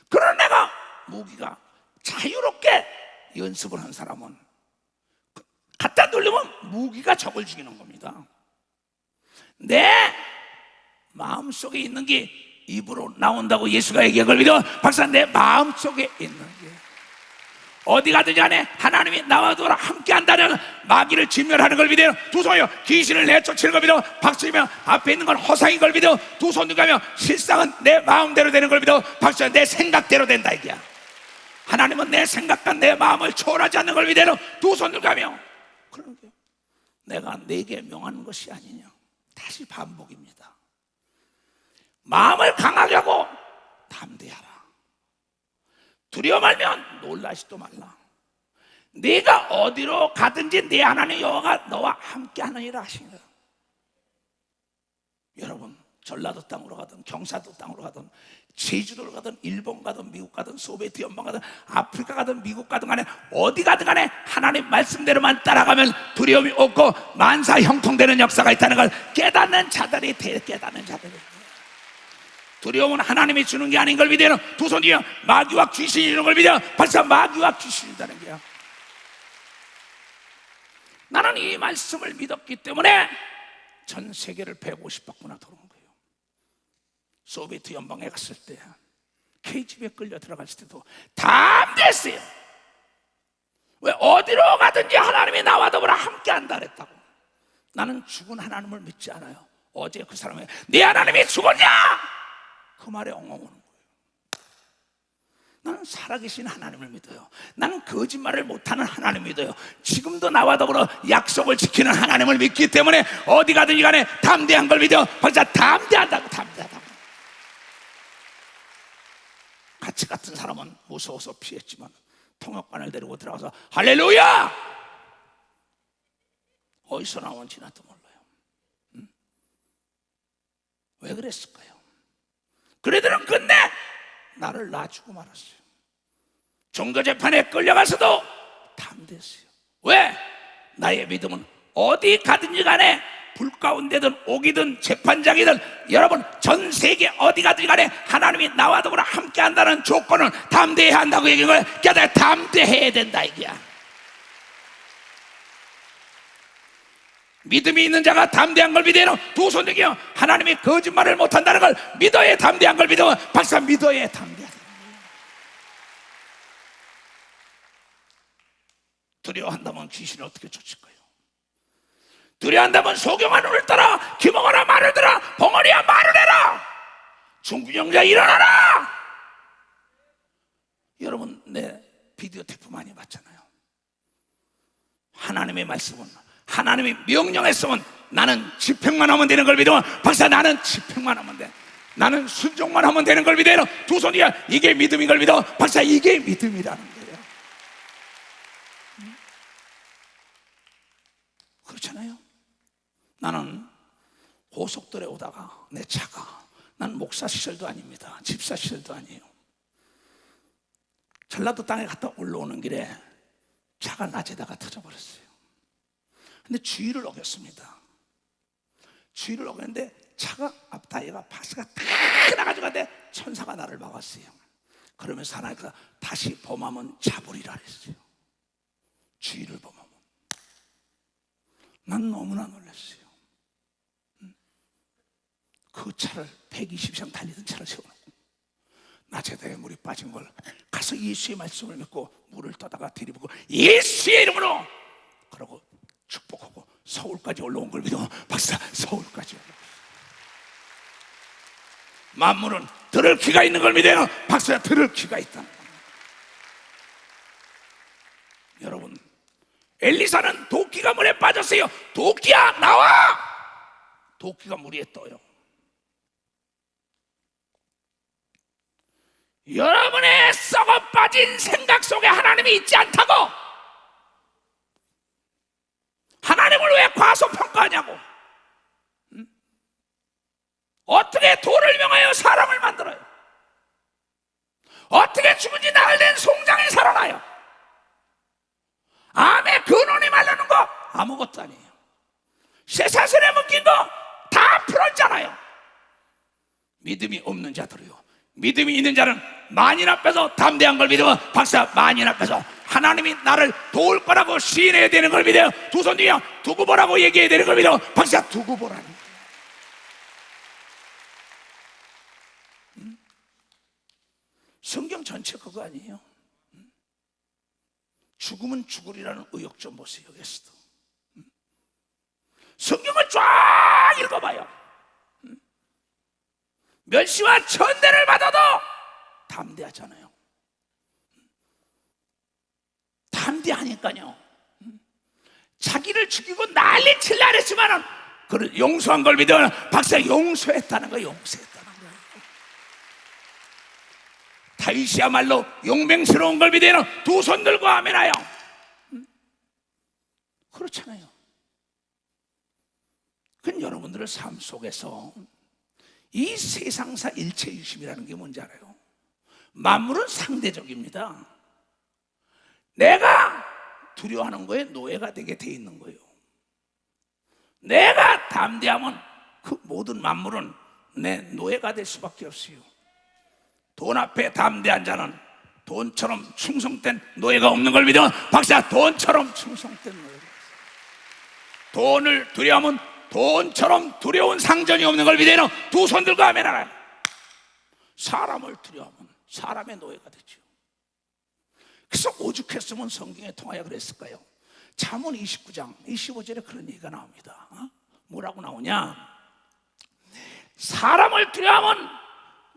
그런 내가 무기가 자유롭게 연습을 한 사람은 갖다 돌리면 무기가 적을 죽이는 겁니다. 내 마음속에 있는 게 입으로 나온다고 예수가 얘기한 걸 믿어. 박사, 내 마음속에 있는 게 어디 가든지 간에 하나님이 나와 더불어 함께 한다는 마귀를 진멸하는 걸 믿어요. 두 손이요 귀신을 내쫓는 걸 믿어. 박수이며 앞에 있는 건 허상인 걸 믿어. 두 손 들가며 실상은 내 마음대로 되는 걸 믿어. 박수야, 내 생각대로 된다 이게야. 하나님은 내 생각과 내 마음을 초월하지 않는 걸 믿어요. 두 손 들가며. 그러게요. 내가 네게 명하는 것이 아니냐. 다시 반복입니다. 마음을 강하게 하고 담대하라. 두려워 말면 놀라지도 말라. 네가 어디로 가든지 네 하나님 여호와가 너와 함께 하느니라 하신 거예요. 여러분, 전라도 땅으로 가든 경상도 땅으로 가든 제주도로 가든 일본 가든 미국 가든 소비에트 연방 가든 아프리카 가든 미국 가든 간에 어디 가든 간에 하나님 말씀대로만 따라가면 두려움이 없고 만사 형통되는 역사가 있다는 걸 깨닫는 자들이 깨닫는 자들이. 두려움은 하나님이 주는 게 아닌 걸 믿어요. 두 손이요 마귀와 귀신이 이런 걸 믿어요. 벌써 마귀와 귀신이라는 게요. 나는 이 말씀을 믿었기 때문에 전 세계를 150바구나 돌아온 거예요. 소비에트 연방에 갔을 때 KGB에 끌려 들어갔을 때도 담대했어요. 왜? 어디로 가든지 하나님이 나와 더불어 함께 한다 그랬다고. 나는 죽은 하나님을 믿지 않아요. 어제 그 사람이 네 하나님이 죽었냐? 그 말에 엉엉 오는 거예요. 나는 살아계신 하나님을 믿어요. 나는 거짓말을 못하는 하나님을 믿어요. 지금도 나와 더불어 약속을 지키는 하나님을 믿기 때문에 어디 가든지 간에 담대한 걸 믿어요. 벌써 담대하다고. 담대하다고. 같이 같은 사람은 무서워서 피했지만 통역관을 데리고 들어가서 할렐루야! 어디서 나온지 나도 몰라요. 왜 그랬을까요? 그래들은 끝내 나를 놔주고 말았어요. 종교재판에 끌려가서도 담대했어요. 왜? 나의 믿음은 어디 가든지 간에 불 가운데든 옥이든 재판장이든 여러분 전 세계 어디 가든지 간에 하나님이 나와 더불어 함께 한다는 조건을 담대해야 한다고 얘기한 거예요. 그러니까 담대해야 된다 이게야. 믿음이 있는 자가 담대한 걸 믿어요. 두 손 들기요 하나님이 거짓말을 못한다는 걸 믿어야 담대한 걸 믿어. 박사 믿어야 담대하다. 두려워한다면 귀신을 어떻게 쫓을까요? 두려워한다면 소경아 눈을 떠라, 기멍아라 말을 들어, 벙어리야 말을 해라, 중부영자 일어나라. 여러분 내 비디오 테이프 많이 봤잖아요. 하나님의 말씀은 하나님이 명령했으면 나는 집행만 하면 되는 걸 믿으면 박사 나는 집행만 하면 돼. 나는 순종만 하면 되는 걸 믿어요. 두 손이야 이게 믿음인 걸 믿어. 박사 이게 믿음이라는 거예요. 그렇잖아요. 나는 고속도로에 오다가 내 차가 난 목사 시절도 아닙니다. 집사 시절도 아니에요. 전라도 땅에 갔다 올라오는 길에 차가 낮에다가 터져버렸어요. 근데 주의를 어겼습니다. 주의를 어겼는데 차가 앞타이어가 파스가 탁 나가지고 갔는데 천사가 나를 막았어요. 그러면서 하나님께서 다시 범하면 잡으리라 그랬어요. 주의를 범하면. 난 너무나 놀랐어요. 그 차를 120상 달리던 차를 세워놓고 낮에다에 물이 빠진 걸 가서 예수의 말씀을 믿고 물을 떠다가 들이붓고 예수의 이름으로 그러고 축복하고 서울까지 올라온 걸 믿어. 박사 서울까지 올라온. 만물은 들을 귀가 있는 걸 믿어요. 박사야 들을 귀가 있다는 겁니다. 여러분 엘리사는 도끼가 물에 빠졌어요. 도끼야 나와. 도끼가 물에 떠요. 여러분의 썩어 빠진 생각 속에 하나님이 있지 않다고. 하나님을 왜 과소평가하냐고. 어떻게 돌을 명하여 사람을 만들어요? 어떻게 죽은 지 나흘 된 송장이 살아나요? 암에 근원이 말르는 거 아무것도 아니에요. 쇠사슬에 묶인 거 다 그러잖아요. 믿음이 없는 자들이요, 믿음이 있는 자는 만인 앞에서 담대한 걸 믿으면 박사, 만인 앞에서 하나님이 나를 도울 거라고 시인해야 되는 걸 믿어요. 두 손 뒤에 두고 보라고 얘기해야 되는 걸 믿어. 박사, 두고 보라니. 성경 전체 그거 아니에요? 죽으면 죽으리라는 의욕 좀 보세요. 여기서도 성경을 쫙 읽어봐요. 멸시와 천대를 받아도 담대하잖아요. 담대하니까요. 자기를 죽이고 난리 칠라 그랬지만은 그를 용서한 걸 믿으면 박사, 용서했다는 거예요. 용서했다는 거예요. 다윗이야말로 용맹스러운 걸 믿으면 두 손 들고 아멘하여. 그렇잖아요. 그건 여러분들의 삶 속에서 이 세상사 일체유심이라는 게 뭔지 알아요? 만물은 상대적입니다. 내가 두려워하는 거에 노예가 되게 돼 있는 거예요. 내가 담대하면 그 모든 만물은 내 노예가 될 수밖에 없어요. 돈 앞에 담대한 자는 돈처럼 충성된 노예가 없는 걸 믿으면 박사, 돈처럼 충성된 노예가 있어요. 돈을 두려워하면 돈처럼 두려운 상전이 없는 걸 믿으면 두 손 들고 아멘 하라. 사람을 두려워하면 사람의 노예가 되죠. 그래서 오죽했으면 성경에 통하여 그랬을까요? 잠언 29장 25절에 그런 얘기가 나옵니다. 뭐라고 나오냐? 사람을 두려워하면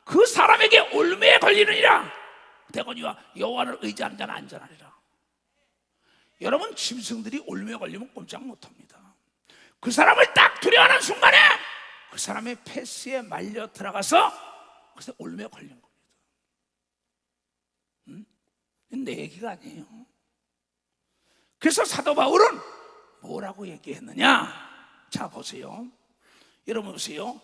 그 사람에게 올무에 걸리느니라. 대거니와 여호와를 의지하는 자는 안전하리라. 여러분, 짐승들이 올무에 걸리면 꼼짝 못합니다. 그 사람을 딱 두려워하는 순간에 그 사람의 패스에 말려 들어가서 그래서 올무에 걸린 겁니다. 내 얘기가 아니에요. 그래서 사도 바울은 뭐라고 얘기했느냐? 자, 보세요. 여러분 보세요.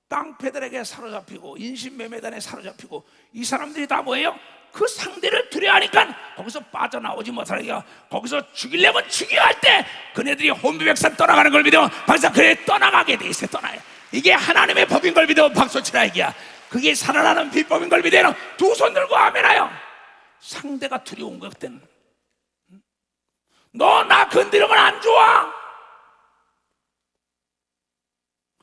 깡패들에게 사로잡히고 인신매매단에 사로잡히고 이 사람들이 다 뭐예요? 그 상대를 두려워하니까 거기서 빠져나오지 못하니까 거기서 죽이려면 죽여야 할 때 그네들이 혼비백산 떠나가는 걸 믿어 박사, 그래 떠나가게 돼 있어요. 떠나요. 이게 하나님의 법인 걸 믿어 박수치라 얘기야. 그게 살아나는 비법인 걸 믿어 두 손 들고 아멘하여. 상대가 두려운 거야. 그때는 너 나 건드리면 안 좋아.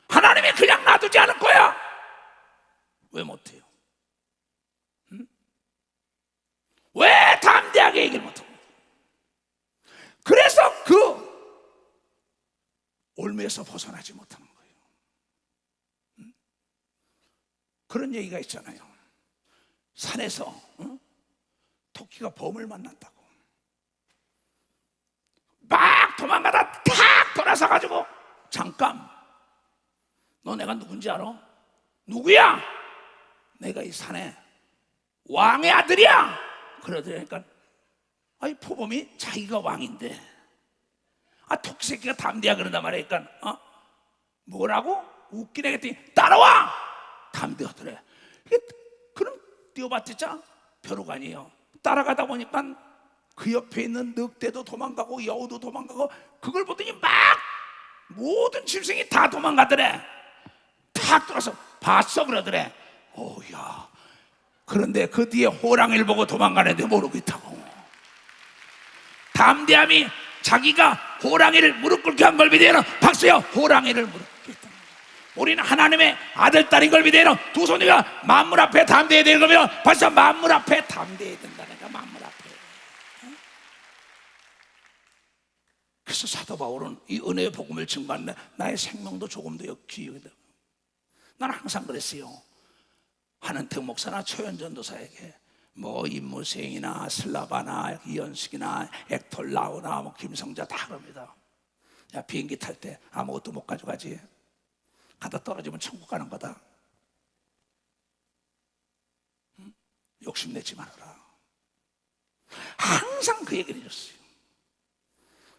하나님이 그냥 놔두지 않을 거야. 왜 못해요? 왜 담대하게 얘기를 못하고? 그래서 그 올무에서 벗어나지 못하는 거예요. 그런 얘기가 있잖아요. 산에서 토끼가 범을 만난다고 막 도망가다 탁 돌아서 가지고, 잠깐, 너 내가 누군지 알아? 누구야? 내가 이 산에 왕의 아들이야. 그러더니까 아이, 포범이 자기가 왕인데 토끼 새끼가 담대야 그런단 말이야. 그러니까 뭐라고? 웃기네 했더니 따라와. 담대하더래. 그럼 뛰어봤자 벼룩 아니에요. 따라가다 보니까 그 옆에 있는 늑대도 도망가고 여우도 도망가고, 그걸 보더니 막 모든 짐승이 다 도망가더래. 탁 돌아서 봤어 그러더래. 오야. 그런데 그 뒤에 호랑이를 보고 도망가는데 모르고 있다고. 담대함이 자기가 호랑이를 무릎 꿇게 한 걸 믿어요. 박수요. 호랑이를 무릎 꿇게 했다. 우리는 하나님의 아들, 딸인 걸 믿어요. 두 손이가 만물 앞에 담대해야 되는 거면 벌써 만물 앞에 담대해야 된다는 거야. 만물 앞에. 그래서 사도 바울은 이 은혜의 복음을 증거하는데 나의 생명도 조금 더 기억이 돼. 나는 항상 그랬어요. 한은택 목사나 최현전 도사에게 뭐 임무생이나 슬라바나 이현숙이나 액톨라우나 뭐 김성자 다 그럽니다. 야, 비행기 탈 때 아무것도 못 가져가지. 가다 떨어지면 천국 가는 거다. 욕심내지 말아라. 항상 그 얘기를 해줬어요.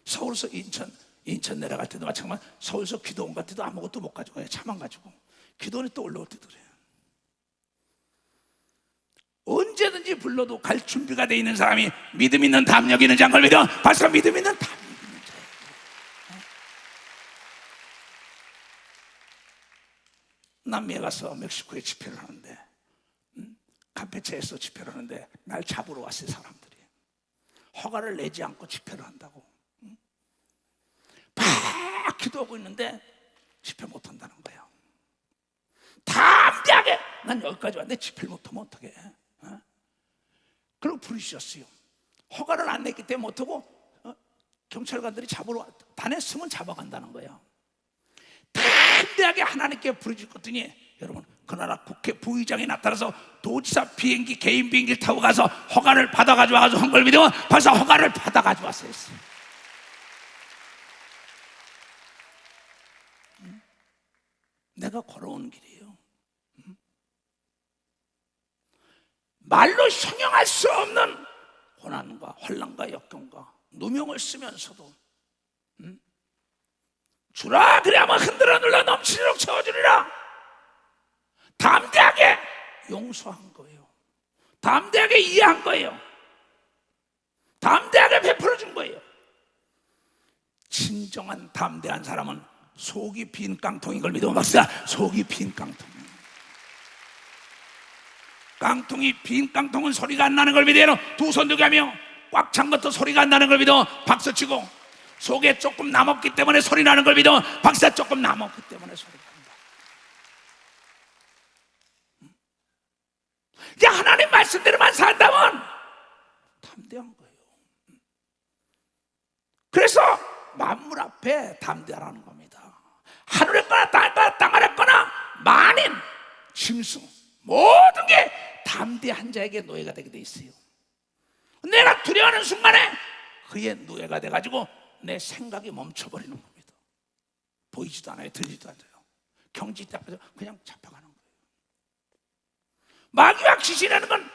서울서 인천 내려갈 때도 마찬가지. 서울서 기도원 갈 때도 아무것도 못 가져가요. 차만 가지고. 기도원에 또 올라올 때도 그래요. 언제든지 불러도 갈 준비가 돼 있는 사람이 믿음 있는 담력 있는 장걸 믿어. 벌써 믿음 있는 담력 있는 자예요. 남미에 가서 멕시코에 집회를 하는데 캠페체에서 집회를 하는데 날 잡으러 왔어요. 사람들이 허가를 내지 않고 집회를 한다고. 막 기도하고 있는데 집회 못한다는 거예요. 담대하게 난 여기까지 왔는데 집회를 못하면 어떡해. 그리고 부르셨어요. 허가를 안 냈기 때문에 못하고 경찰관들이 잡으러 다녔으면 잡아간다는 거예요. 담대하게 하나님께 부르짖었더니 여러분, 그 나라 국회 부의장이 나타나서 도지사 비행기, 개인 비행기를 타고 가서 허가를 받아가지고 와서 한 걸 믿으면 벌써 허가를 받아가지고 왔어요. 내가 걸어온 길이에요. 말로 형용할 수 없는 고난과 환난과 역경과 누명을 쓰면서도 주라 그래야만 흔들어 눌러 넘치도록 채워주리라. 담대하게 용서한 거예요. 담대하게 이해한 거예요. 담대하게 베풀어 준 거예요. 진정한 담대한 사람은 속이 빈 깡통인 걸 믿으면 박사, 속이 빈 깡통. 깡통이 빈 깡통은 소리가 안 나는 걸 믿어요. 두 손 들게 하며 꽉 찬 것도 소리가 안 나는 걸 믿어 박수 치고, 속에 조금 남았기 때문에 소리 나는 걸 믿어 박사, 조금 남았기 때문에 소리가 난다. 이제 하나님 말씀대로만 산다면 담대한 거예요. 그래서 만물 앞에 담대하라는 겁니다. 하늘에 거나 땅 아래 거나 만인, 짐승 모든 게 담대한 자에게 노예가 되게 돼 있어요. 내가 두려워하는 순간에 그의 노예가 돼가지고 내 생각이 멈춰버리는 겁니다. 보이지도 않아요. 들리지도 않아요. 경지 앞에서 그냥 잡혀가는 거예요. 마귀와 귀신이라는 건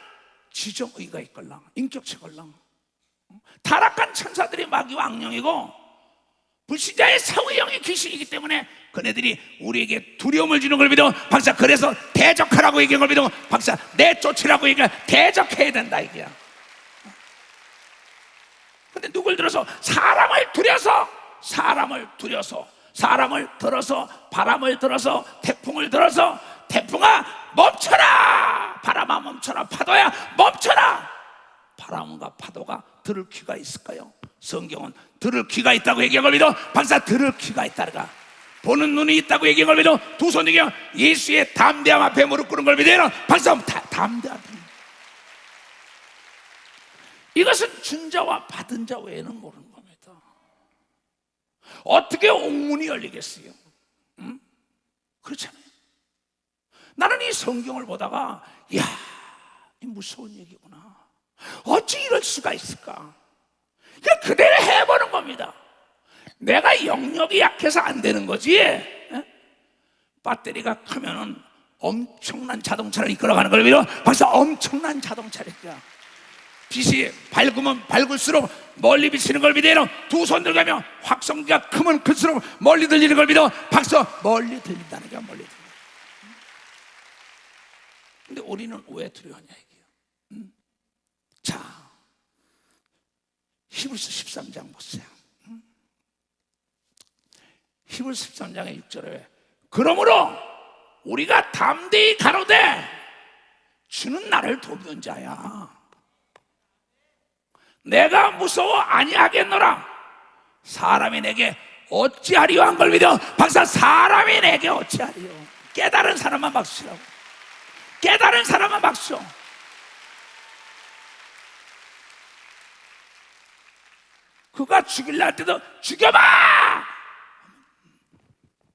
지정의가 있걸랑 인격체걸랑. 타락한 천사들이 마귀와 악령이고 불신자의 사후의 영이 귀신이기 때문에 그네들이 우리에게 두려움을 주는 걸 믿어 박사, 그래서 대적하라고 얘기한 걸 믿어 박사, 내쫓으라고 얘기해. 대적해야 된다 이게야. 근데 누굴 들어서? 사람을 들여서 사람을 들어서 바람을 들어서 태풍을 들어서, 태풍아 멈춰라, 바람아 멈춰라, 파도야 멈춰라. 바람과 파도가 들을 귀가 있을까요? 성경은 들을 귀가 있다고 얘기한 걸 믿어 박사, 들을 귀가 있다가 보는 눈이 있다고 얘기한 걸 믿어 두 손 들게 예수의 담대함 앞에 무릎 꿇은 걸 믿어 박사, 담대함. 이것은 준 자와 받은 자 외에는 모르는 겁니다. 어떻게 옥문이 열리겠어요? 그렇잖아요. 나는 이 성경을 보다가 이야, 이 무서운 얘기구나. 어찌 이럴 수가 있을까? 그냥 그대로 해보는 겁니다. 내가 영역이 약해서 안 되는 거지. 배터리가 크면은 엄청난 자동차를 이끌어가는 걸 믿어 벌써 엄청난 자동차를 이끌어. 빛이 밝으면 밝을수록 멀리 비치는 걸 믿어요. 두 손 들어가며 확성기가 크면 클수록 멀리 들리는 걸 믿어 박수, 멀리 들린다는 게 멀리 들려. 근데 우리는 왜 두려워하냐 이게요. 자, 히브리서 13장 보세요. 히브리서 13장의 6절에 그러므로 우리가 담대히 가로되 주는 나를 돕는 자야. 내가 무서워 아니하겠노라. 사람이 내게 어찌하리요 한 걸 믿어 박사, 사람이 내게 어찌하리요. 깨달은 사람만 박수라고. 깨달은 사람만 박수. 그가 죽일라 할 때도 죽여봐!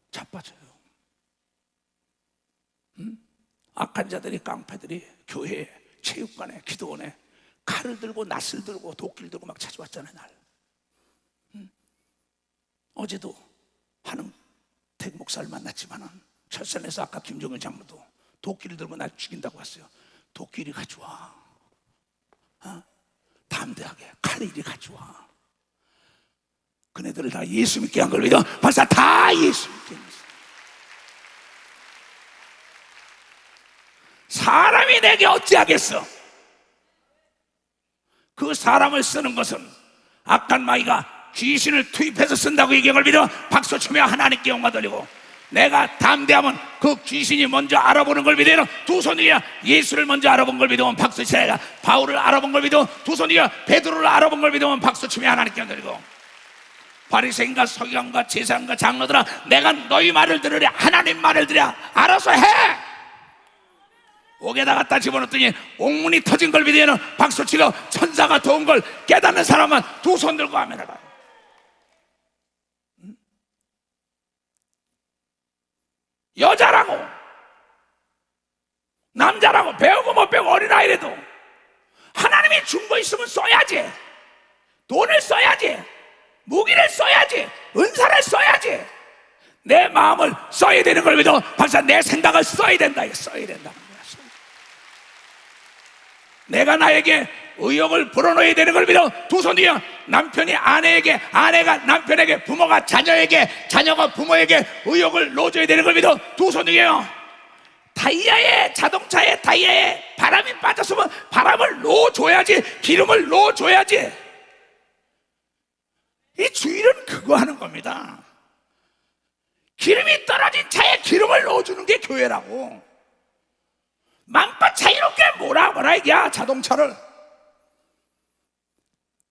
자빠져요. 악한 자들이, 깡패들이 교회에, 체육관에, 기도원에 칼을 들고 낫을 들고 도끼를 들고 막 찾아왔잖아요. 날. 어제도 한흥택 목사를 만났지만은 철산에서 아까 김종현 장로도 도끼를 들고 날 죽인다고 왔어요. 도끼를 가져와. 담대하게 칼을 이리 가져와. 그네들을 다 예수 믿게 한 걸 믿어 벌써 다 예수 믿게 했어요. 사람이 내게 어찌하겠어? 그 사람을 쓰는 것은 악한 마귀가 귀신을 투입해서 쓴다고 얘기한 걸 믿어 박수치며 하나님께 영광 돌리고, 내가 담대하면 그 귀신이 먼저 알아보는 걸 믿으면 두 손이야. 예수를 먼저 알아본 걸 믿으면 박수 치라. 바울을 알아본 걸 믿으면 두 손이야. 베드로를 알아본 걸 믿으면 박수 치며 하나님께 드리고, 바리새인과 서기관과 제사장과 장로들아, 내가 너희 말을 들으랴, 하나님 말을 들으랴, 알아서 해. 옥에다 갖다 집어넣더니 옥문이 터진 걸 믿으면 박수 치고, 천사가 도운 걸 깨닫는 사람은 두 손 들고 아멘해라. 여자라고 남자라고 배우고 못 배우고 어린아이라도 하나님이 준 거 있으면 써야지. 돈을 써야지, 무기를 써야지, 은사를 써야지. 내 마음을 써야 되는 걸 믿어. 박사, 내 생각을 써야 된다. 써야 된다. 내가 나에게 의욕을 불어넣어야 되는 걸 믿어. 두 손이요. 남편이 아내에게, 아내가 남편에게, 부모가 자녀에게, 자녀가 부모에게 의욕을 넣어줘야 되는 걸 믿어. 두 손이에요. 타이어에, 자동차에 타이어에 바람이 빠졌으면 바람을 넣어줘야지, 기름을 넣어줘야지. 이 주일은 그거 하는 겁니다. 기름이 떨어진 차에 기름을 넣어주는 게 교회라고. 마음껏 자유롭게 뭐라 얘기야. 자동차를,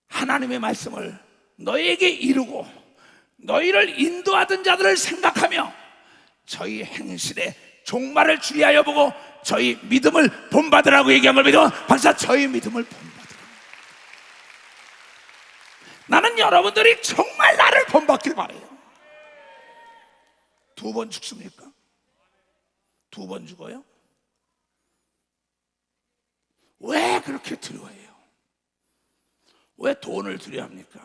하나님의 말씀을 너희에게 이루고 너희를 인도하던 자들을 생각하며 저희 행실에 종말을 주의하여 보고 저희 믿음을 본받으라고 얘기한 걸 믿어. 박사, 저희 믿음을 본받으라. 나는 여러분들이 정말 나를 본받길 바래요. 두 번 죽습니까? 두 번 죽어요? 왜 그렇게 두려워해요? 왜 돈을 두려워합니까?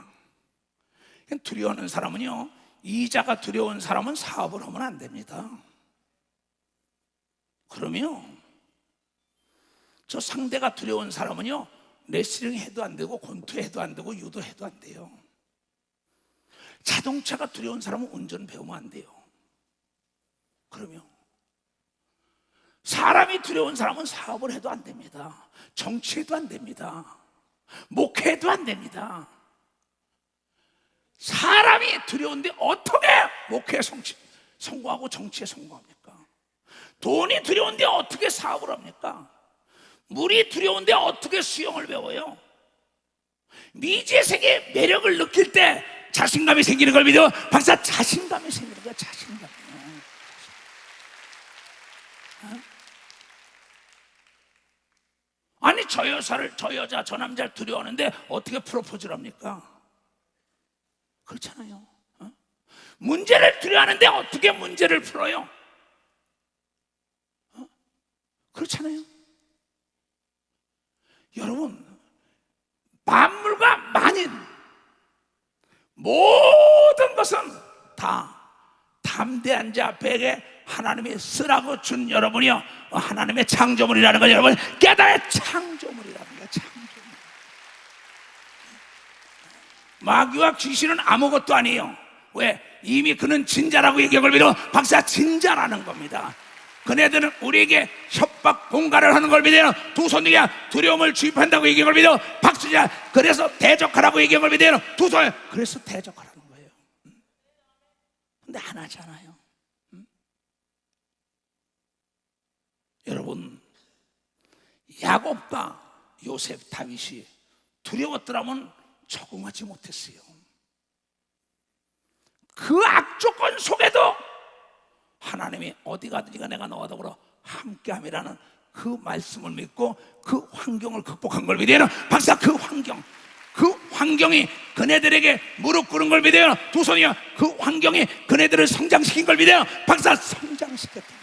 두려워하는 사람은요, 이자가 두려운 사람은 사업을 하면 안 됩니다. 그러면 저 상대가 두려운 사람은요, 레슬링 해도 안 되고 권투 해도 안 되고 유도 해도 안 돼요. 자동차가 두려운 사람은 운전 배우면 안 돼요. 그러면 사람이 두려운 사람은 사업을 해도 안 됩니다. 정치해도 안 됩니다. 목회해도 안 됩니다. 사람이 두려운데 어떻게 목회에 성공하고 정치에 성공합니까? 돈이 두려운데 어떻게 사업을 합니까? 물이 두려운데 어떻게 수영을 배워요? 미지의 세계의 매력을 느낄 때 자신감이 생기는 걸 믿어. 박사, 자신감이 생기는 거야. 자신감이. 아니, 저 여자를, 저 남자를 두려워하는데 어떻게 프로포즈를 합니까? 그렇잖아요. 문제를 두려워하는데 어떻게 문제를 풀어요? 그렇잖아요. 여러분, 만물과 만인 모든 것은 다 담대한 자 베개 하나님이 쓰라고 준 여러분이요, 하나님의 창조물이라는 걸 여러분 깨달아야. 창조물이라는 거야. 창조물. 마귀와 귀신은 아무것도 아니에요. 왜? 이미 그는 진자라고 얘기한 걸 믿어. 박사, 진자라는 겁니다. 그네들은 우리에게 협박 공갈을 하는 걸 믿어요. 두 손이야. 두려움을 주입한다고 얘기한 걸 믿어. 박수자. 그래서 대적하라고 얘기한 걸 믿어요. 두 손. 그래서 대적하라는 거예요. 근데 안 하잖아요. 여러분, 야곱과 요셉, 다윗이 두려웠더라면 적응하지 못했어요. 그 악조건 속에도 하나님이 어디 가든지가 내가 너와 더불어 함께함이라는 그 말씀을 믿고 그 환경을 극복한 걸 믿어요. 박사, 그 환경이 그네들에게 무릎 꿇은 걸 믿어요. 두 손이요. 그 환경이 그네들을 성장시킨 걸 믿어요. 박사, 성장시켰다.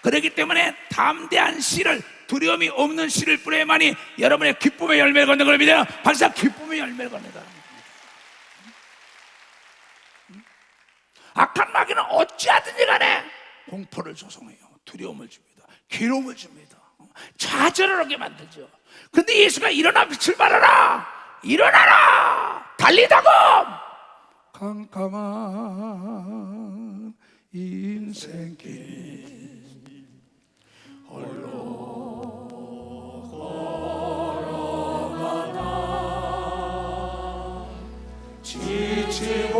그렇기 때문에 담대한 씨를, 두려움이 없는 씨를 뿌려야만이 여러분의 기쁨의 열매를 걷는 걸 믿어요. 박사, 기쁨의 열매를 걷는다. 악한 마귀는 어찌하든지 간에 공포를 조성해요. 두려움을 줍니다. 괴로움을 줍니다. 좌절을 하게 만들죠. 근데 예수가 일어나 빛을 발하라, 일어나라, 달리다고. 캄캄한 인생길 홀로 걸어가다 지치고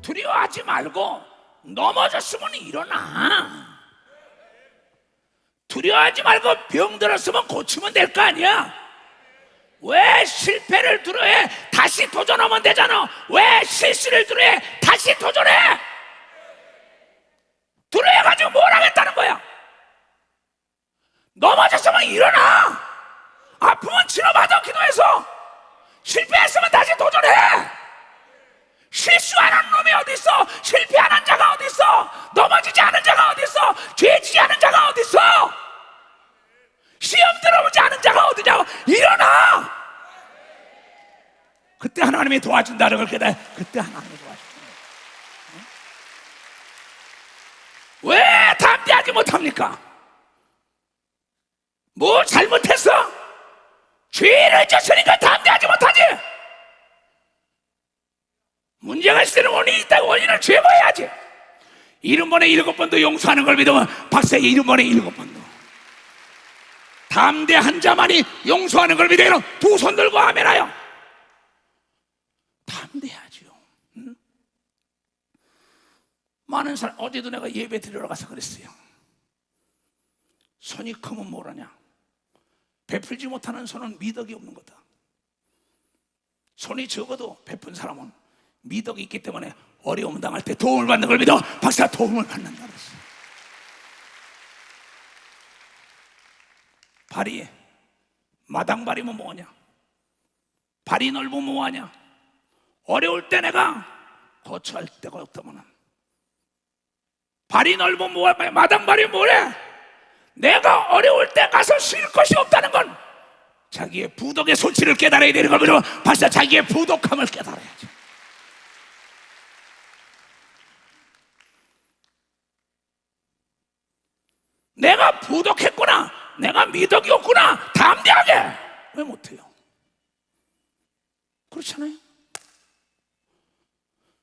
두려워하지 말고 넘어졌으면 일어나. 두려워하지 말고 병들었으면 고치면 될 거 아니야. 왜 실패를 두려워해? 다시 도전하면 되잖아. 왜 실수를 두려워해? 다시 도전해. 두려워해가지고 뭘 하겠다는 거야? 넘어졌으면 일어나. 아프면 치료받아. 기도해서. 실패했으면 다시 도전해. 실수하는 놈이 어딨어? 실패하는 자가 어딨어? 넘어지지 않은 자가 어딨어? 죄지지 않은 자가 어딨어? 시험 들어보지 않은 자가 어디냐고. 일어나. 그때 하나님이 도와준다는 걸 깨달아. 그때 하나님이 도와준다. 왜 담대하지 못합니까? 뭐 잘못했어? 죄를 졌으니까 담대하지 못하지. 문제가 있을 때는 원인이 있다고 원인을 제거해야지. 70번에 7번도 용서하는 걸 믿으면 박사의 70번에 7번도. 담대한 자만이 용서하는 걸 믿으면 두 손 들고 아멘하여. 담대하죠. 응? 많은 사람, 어제도 내가 예배 드리러 가서 그랬어요. 손이 크면 뭐라냐? 베풀지 못하는 손은 미덕이 없는 거다. 손이 적어도 베푼 사람은 미덕이 있기 때문에 어려움 당할 때 도움을 받는 걸 믿어. 박사 도움을 받는다 그랬어. 발이 마당발이면 뭐하냐? 발이 넓으면 뭐하냐? 어려울 때 내가 거처할 데가 없다면 발이 넓으면 뭐할까요? 마당발이 뭐래? 내가 어려울 때 가서 쉴 것이 없다는 건 자기의 부덕의 손실을 깨달아야 되는 걸 박사 자기의 부덕함을 깨달아야지. 내가 부덕했구나, 내가 미덕이 없구나, 담대하게 왜 못해요? 그렇잖아요.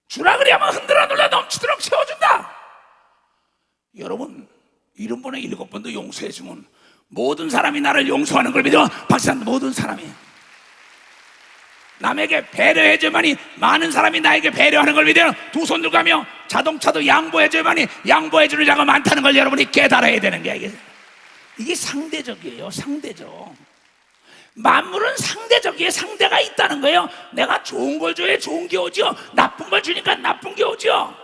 주라 그리하면 흔들어 눌러 넘치도록 채워준다. 여러분 70번에 7번도 용서해주면 모든 사람이 나를 용서하는 걸 믿어. 박사님, 모든 사람이 남에게 배려해줘야만이 많은 사람이 나에게 배려하는 걸 믿어요. 두 손 들고 가며 자동차도 양보해줘야만이 양보해주는 자가 많다는 걸 여러분이 깨달아야 되는 게, 이게 상대적이에요. 상대적. 만물은 상대적이에요. 상대가 있다는 거예요. 내가 좋은 걸 줘야 좋은 게 오죠. 나쁜 걸 주니까 나쁜 게 오죠.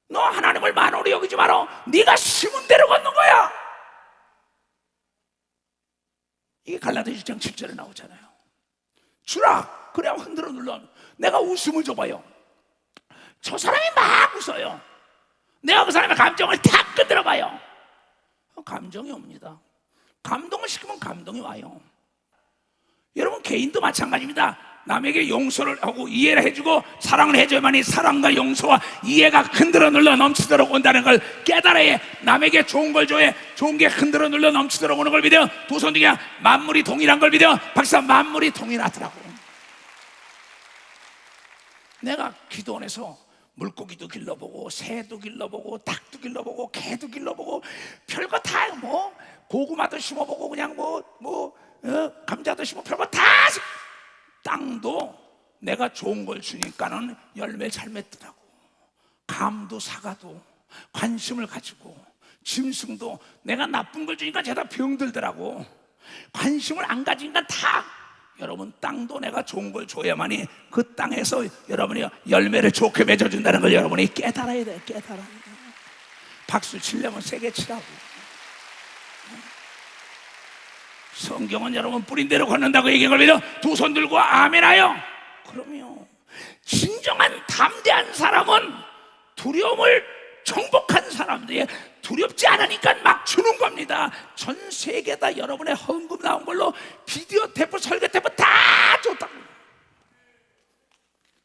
너 하나님을 만으로 여기지 마라. 네가 심은 대로 걷는 거야. 이게 갈라디아서 6장 7절에 나오잖아요. 주라. 그래야 흔들어 눌러. 내가 웃음을 줘봐요. 저 사람이 막 웃어요. 내가 그 사람의 감정을 탁 끄들어봐요. 감정이 옵니다. 감동을 시키면 감동이 와요. 여러분, 개인도 마찬가지입니다. 남에게 용서를 하고 이해를 해주고 사랑을 해줘야만이 사랑과 용서와 이해가 흔들어 눌러 넘치도록 온다는 걸 깨달아야 해. 남에게 좋은 걸 줘야 좋은 게 흔들어 눌러 넘치도록 오는 걸 믿어. 두 손 뒤에 만물이 동일한 걸 믿어. 박사, 만물이 동일하더라고. 내가 기도원에서 물고기도 길러보고 새도 길러보고 닭도 길러보고 개도 길러보고 별거 다 뭐 고구마도 심어보고 그냥 감자도 심어 별거 다 땅도 내가 좋은 걸 주니까는 열매 잘 맺더라고. 감도 사과도 관심을 가지고 짐승도 내가 나쁜 걸 주니까 죄다 병들더라고. 관심을 안 가지니까 다 여러분 땅도 내가 좋은 걸 줘야만이 그 땅에서 여러분이 열매를 좋게 맺어준다는 걸 여러분이 깨달아야 돼요. 깨달아야 돼요. 박수 치려면 세게 치라고. 성경은 여러분 뿌린 대로 걷는다고 얘기한 걸 믿어. 두 손 들고 아멘하여. 그럼요. 진정한 담대한 사람은 두려움을 정복한 사람들이 두렵지 않으니까 막 주는 겁니다. 전 세계다 여러분의 헌금 나온 걸로 비디오 테이프, 설교 테이프 다 줬다고.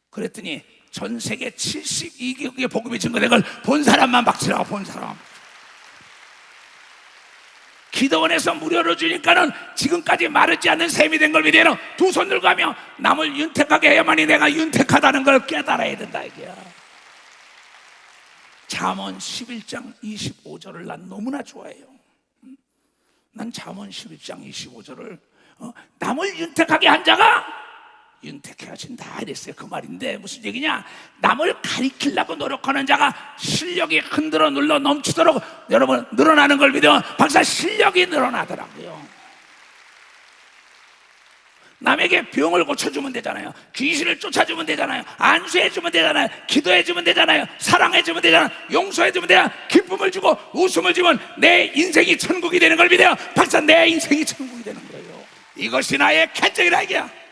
그랬더니 전 세계 72개국의 복음이 증거된 걸 본 사람만 박치라고. 본 사람. 기도원에서 무료로 주니까는 지금까지 마르지 않는 샘이 된 걸 믿어요. 두 손 들고 가며 남을 윤택하게 해야만이 내가 윤택하다는 걸 깨달아야 된다 이게야. 잠언 11장 25절을 난 너무나 좋아해요. 난 잠언 11장 25절을 남을 윤택하게 한 자가 윤택해 하신다 이랬어요. 그 말인데 무슨 얘기냐? 남을 가리키려고 노력하는 자가 실력이 흔들어 눌러 넘치도록 여러분 늘어나는 걸 믿어. 박사, 실력이 늘어나더라고요. 남에게 병을 고쳐주면 되잖아요. 귀신을 쫓아주면 되잖아요. 안수해주면 되잖아요. 기도해주면 되잖아요. 사랑해주면 되잖아요. 용서해주면 되잖아요. 기쁨을 주고 웃음을 주면 내 인생이 천국이 되는 걸 믿어요. 박사, 내 인생이 천국이 되는 거예요. 이것이 나의 결정이라 이게야.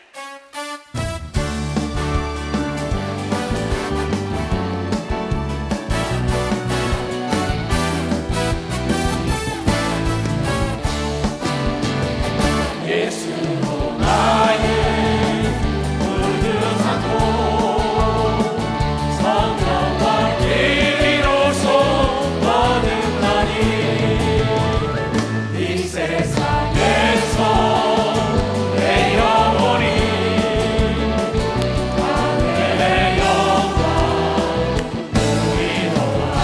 예수로 나의 무릎 삼고 성령과 비로소 거듭나니 이 세상에서 내 영혼이 하늘의 영광 누리노라.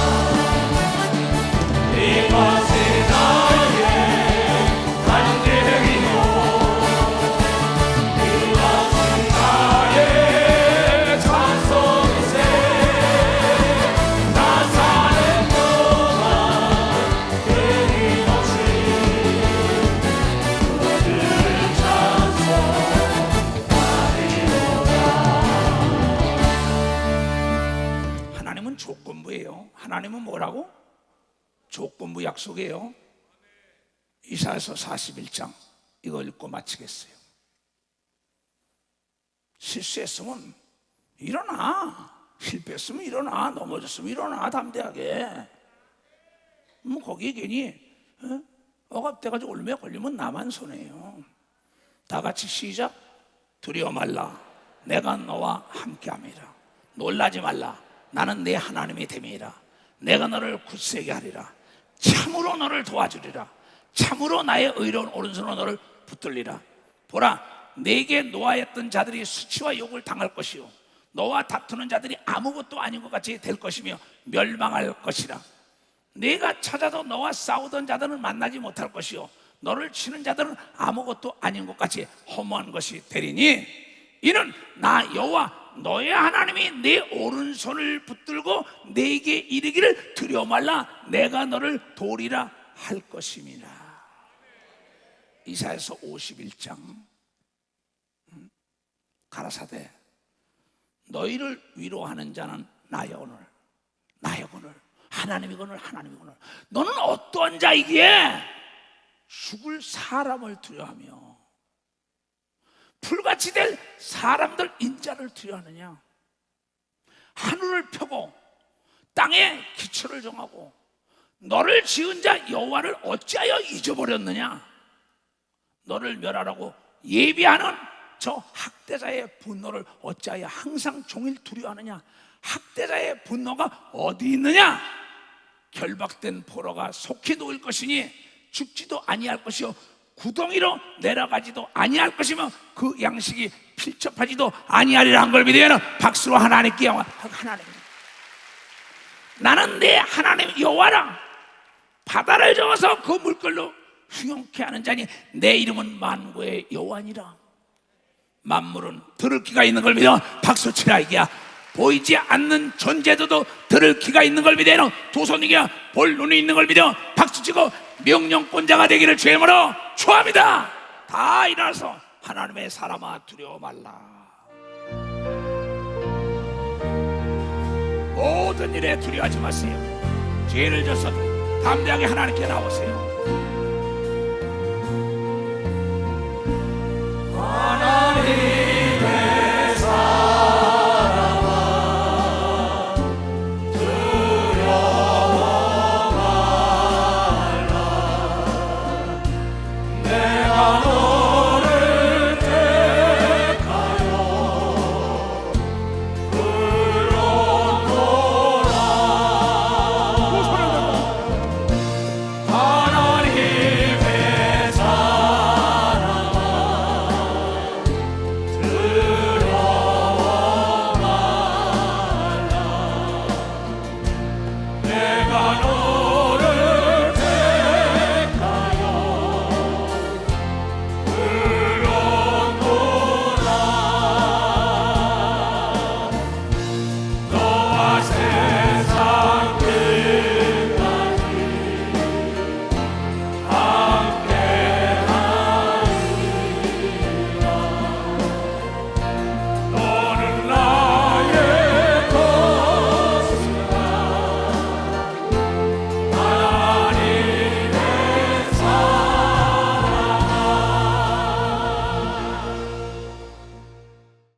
이것이 나의 간증이요 조건부예요. 하나님은 뭐라고? 조건부 약속이에요. 이사야서 41장 이거 읽고 마치겠어요. 실수했으면 일어나. 실패했으면 일어나. 넘어졌으면 일어나. 담대하게. 뭐 거기에 괜히 억압돼가지고 올매 걸리면 나만 손해요. 다 같이 시작. 두려워 말라. 내가 너와 함께함이라. 놀라지 말라. 나는 내 하나님이 됨이라. 내가 너를 굳세게 하리라. 참으로 너를 도와주리라. 참으로 나의 의로운 오른손으로 너를 붙들리라. 보라, 내게 노하였던 자들이 수치와 욕을 당할 것이요 너와 다투는 자들이 아무것도 아닌 것 같이 될 것이며 멸망할 것이라. 내가 찾아도 너와 싸우던 자들은 만나지 못할 것이요 너를 치는 자들은 아무것도 아닌 것 같이 허무한 것이 되리니 이는 나 여호와 너의 하나님이 내 오른손을 붙들고 내게 이르기를 두려워 말라 내가 너를 도리라 할 것임이라. 이사야서 51장 가라사대 너희를 위로하는 자는 나여거늘 나여거늘 하나님이거늘 하나님이거늘 너는 어떠한 자이기에 죽을 사람을 두려워하며 풀같이 될 사람들 인자를 두려워하느냐. 하늘을 펴고 땅에 기초를 정하고 너를 지은 자 여호와를 어찌하여 잊어버렸느냐. 너를 멸하라고 예비하는 저 학대자의 분노를 어찌하여 항상 종일 두려워하느냐. 학대자의 분노가 어디 있느냐. 결박된 포로가 속히 놓일 것이니 죽지도 아니할 것이요 구덩이로 내려가지도 아니할 것이며 그 양식이 필접하지도 아니하리라 한 걸 믿으면 박수로 하나님께 영광. 하나님 나는 내 하나님 여호와라. 바다를 저어서 그 물결로 흉용케 하는 자니 내 이름은 만구의 여호와니라. 만물은 들을 귀가 있는 걸 믿어 박수 치라. 이게야 보이지 않는 존재도 들을 귀가 있는 걸 믿어 두 손이야 볼 눈이 있는 걸 믿어 박수치고 명령권자가 되기를 주의 이름으로 축원합니다. 다 일어나서 하나님의 사람아 두려워 말라. 모든 일에 두려워하지 마세요. 죄를 졌어도 담대하게 하나님께 나오세요.